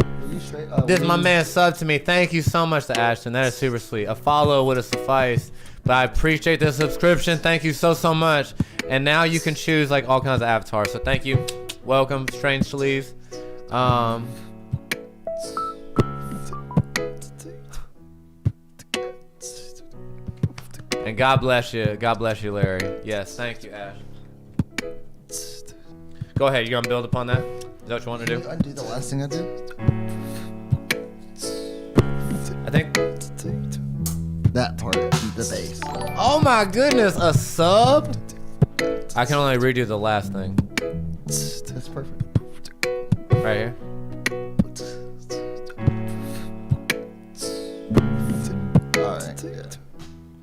This my man subbed to me. Thank you so much to Ashton. That is super sweet. A follow would have sufficed, but I appreciate the subscription. Thank you so much. And now you can choose like all kinds of avatars. So thank you. Welcome, Strange to Leave. And God bless you. God bless you, Larry. Yes, thank you, Ash. Go ahead. You gonna build upon that? Is that what you want to do? Undo the last thing I did. I think. That part, the bass. Oh my goodness, a sub? I can only redo the last thing. That's perfect. Right here. Alright, yeah.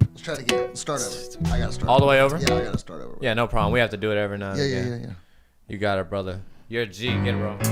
Let's try it again. Let's start over. I gotta start All the way over? Yeah, I gotta start over. Yeah, no problem. We have to do it every now and again. Yeah. You got it, brother. You're a G. Get it, bro. Okay.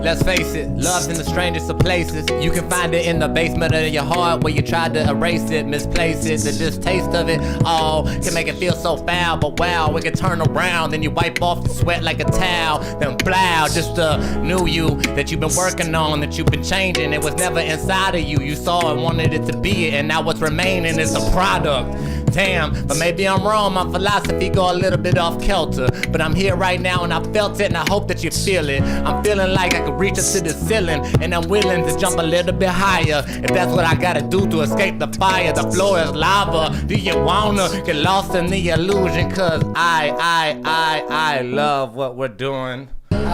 Let's face it, love's in the strangest of places. You can find it in the basement of your heart where you tried to erase it, misplace it. The distaste of it all can make it feel so foul, but wow, we can turn around. Then you wipe off the sweat like a towel. Then blow, just a new you that you've been working on, that you've been changing. It was never inside of you. You saw and wanted it to be it, and now what's remaining is a product. Damn, but maybe I'm wrong. My philosophy go a little bit off kilter, but I'm here right now and I felt it, and I hope that you feel it. I'm feeling like I could reach up to the ceiling, and I'm willing to jump a little bit higher if that's what I gotta do to escape the fire. The floor is lava. Do you wanna get lost in the illusion? Cause I love what we're doing. If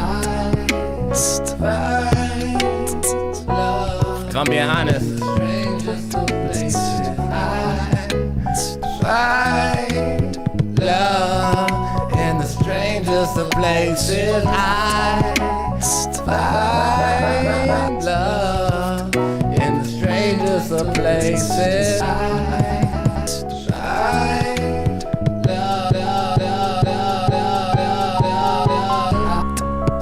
I'm being honest, find love in the strangest of places. I find love in the strangest of places. I find love.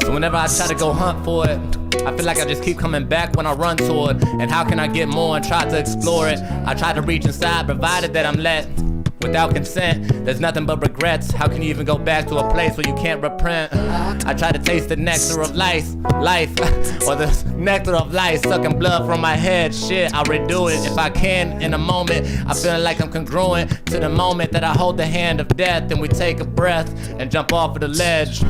So whenever I try to go hunt for it, I feel like I just keep coming back when I run toward. And how can I get more and try to explore it? I try to reach inside, provided that I'm let. Without consent, there's nothing but regrets. How can you even go back to a place where you can't repent? I try to taste the nectar of life, or the nectar of life, sucking blood from my head. Shit, I'll redo it if I can in a moment. I feel like I'm congruent to the moment that I hold the hand of death, and we take a breath and jump off of the ledge.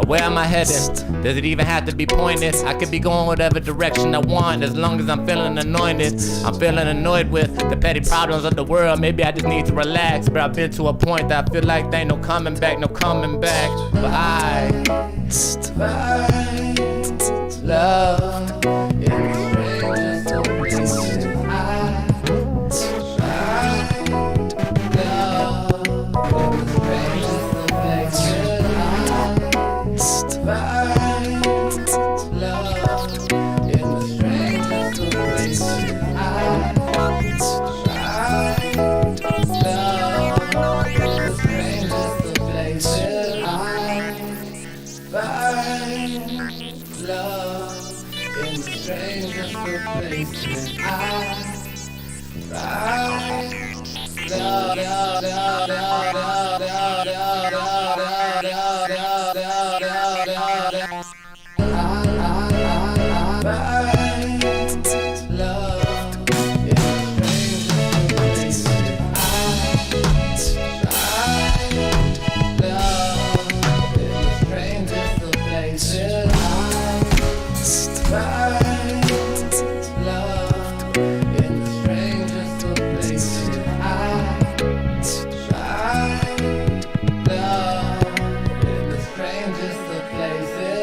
Where am I heading? Does it even have to be pointed? I could be going whatever direction I want, as long as I'm feeling anointed. I'm feeling annoyed with the petty problems of the world. Maybe I just need to relax, but I've been to a point that I feel like there ain't no coming back, no coming back. But I find love in the strangest of places. I find love in the strangest of places. Find love in the strangest of places. I find love in the strangest of places. I find love in the strangest of places. I find in the strangest of places. I find love in the strangest of places. I find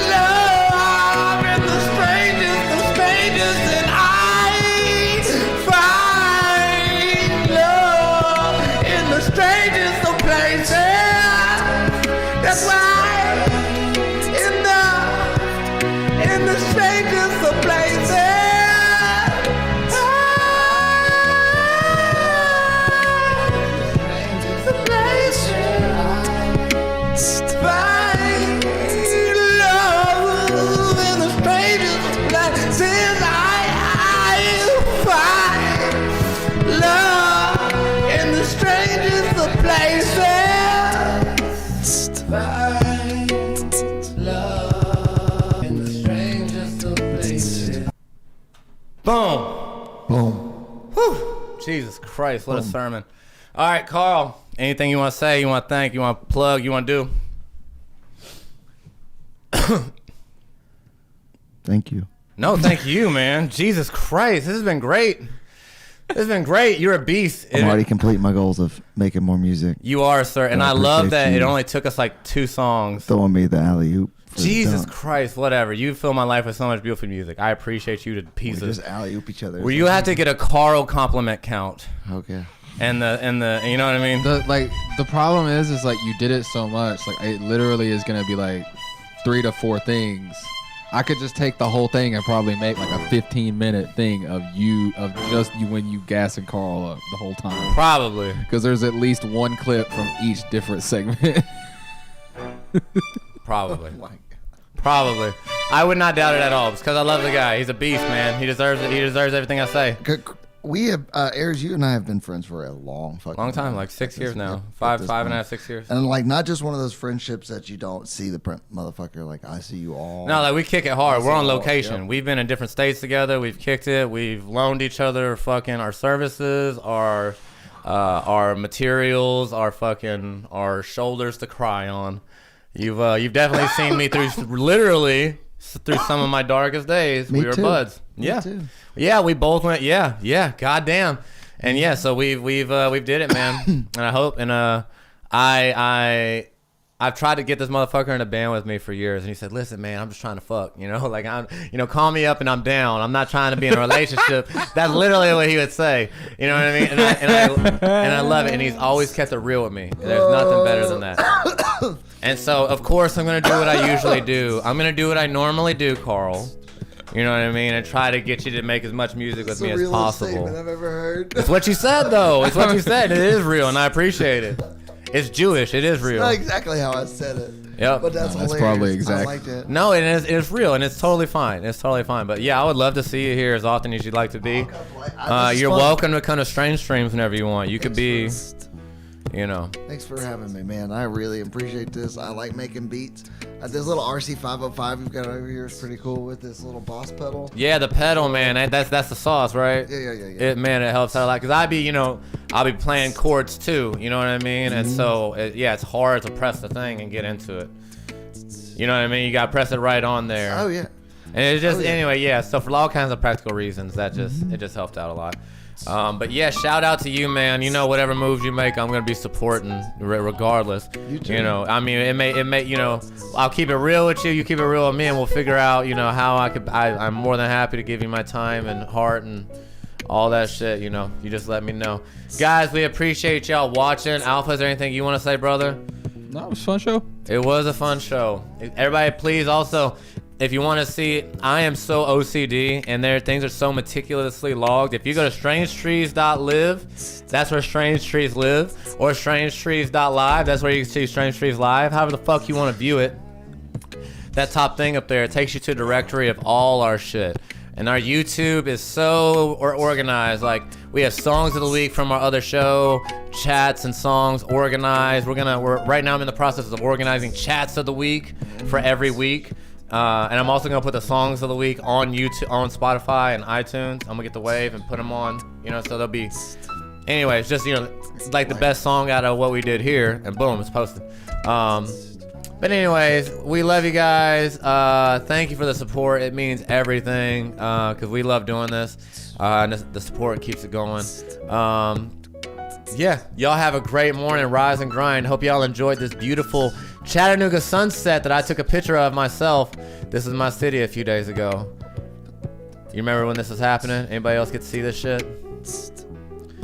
love in the strangest of strangers, and I find love in the strangest of places. That's why. In the strangest of places, the places, find love in the strangest of places. I find love in the strangest of places. Boom. Boom. Whew. Jesus Christ, what a sermon. All right, Carl, anything you want to say, you want to thank, you want to plug, you want to do? Thank you. No, thank you, man. Jesus Christ, this has been great. It's been great. You're a beast. I'm already completing my goals of making more music. You are, sir. And I love that it only took us like 2 songs. Throwing me the alley-oop. Jesus Christ, whatever. You fill my life with so much beautiful music. I appreciate you to pieces. We just alley-oop each other. Well, you have to get a Carl compliment count. Okay. And the you know what I mean? The problem is like you did it so much. Like it literally is gonna be like 3 to 4 things. I could just take the whole thing and probably make like a 15-minute thing of just you when you gassing Carl up the whole time. Probably. Because there's at least one clip from each different segment. Probably. Oh, probably. I would not doubt it at all. It's because I love the guy. He's a beast, man. He deserves it. He deserves everything I say. We have, Ayers, you and I have been friends for a long time, like 6 years now. Five and a half, 6 years. And like not just one of those friendships that you don't see the motherfucker, like I see you all. No, like we kick it hard. We're on location. Yep. We've been in different states together. We've kicked it. We've loaned each other fucking our services, our materials, our shoulders to cry on. You've definitely seen me through some of my darkest days. We were buds. Yeah. Me too. Yeah, we both went. Yeah. Goddamn. And yeah, so we've did it, man. And I hope. And I've tried to get this motherfucker in a band with me for years, and he said, "Listen, man, I'm just trying to fuck. Call me up and I'm down. I'm not trying to be in a relationship." That's literally what he would say. You know what I mean? And I love it. And he's always kept it real with me. There's nothing better than that. And so, of course, I'm gonna do what I usually do. I'm gonna do what I normally do, Carl. You know what I mean? And try to get you to make as much music with me as possible. Statement I've ever heard. It's what you said, though. It's what you said. It is real, and I appreciate it. It's Jewish. It is real. Not exactly how I said it. Yep. But that's hilarious. Probably exact. I liked it. No, it's real, and it's totally fine. It's totally fine. But yeah, I would love to see you here as often as you'd like to be. You're welcome to come to Strange Streams whenever you want. You could be, Thanks for having me, man. I really appreciate this. I like making beats. This little RC505 we've got over here is pretty cool with this little boss pedal. Yeah, the pedal, man. That's the sauce, right? Yeah. It helps out a lot. Because I'll be playing chords too. You know what I mean? And so, it's hard to press the thing and get into it. You know what I mean? You got to press it right on there. Oh, yeah. And it's just, anyway, yeah. So for all kinds of practical reasons, it just helped out a lot. But yeah, shout out to you, man. Whatever moves you make, I'm gonna be supporting regardless. You too. I mean, it may, I'll keep it real with you. You keep it real with me, and we'll figure out, how I'm more than happy to give you my time and heart and all that shit. You just let me know, guys. We appreciate y'all watching. Alpha, is there anything you want to say, brother? No, it was a fun show. It was a fun show. Everybody, please also. If you want to see, I am so OCD, and things are so meticulously logged. If you go to strangetrees.live, that's where Strange Trees live, or strangetrees.live, that's where you can see Strange Trees live. However the fuck you want to view it, that top thing up there, it takes you to a directory of all our shit. And our YouTube is so organized. Like, we have songs of the week from our other show, chats and songs organized. We're right now I'm in the process of organizing chats of the week for every week. And I'm also gonna put the songs of the week on YouTube, on Spotify and iTunes. I'm gonna get the wave and put them on, so they'll be. Anyway, it's just like the best song out of what we did here, and boom, it's posted. But anyways, we love you guys. Thank you for the support. It means everything because we love doing this, and the support keeps it going. Yeah, y'all have a great morning. Rise and grind. Hope y'all enjoyed this beautiful Chattanooga sunset that I took a picture of myself. This is my city a few days ago. You remember when this was happening? Anybody else get to see this shit?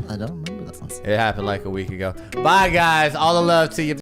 I don't remember that one. It happened like a week ago. Bye, guys. All the love to you.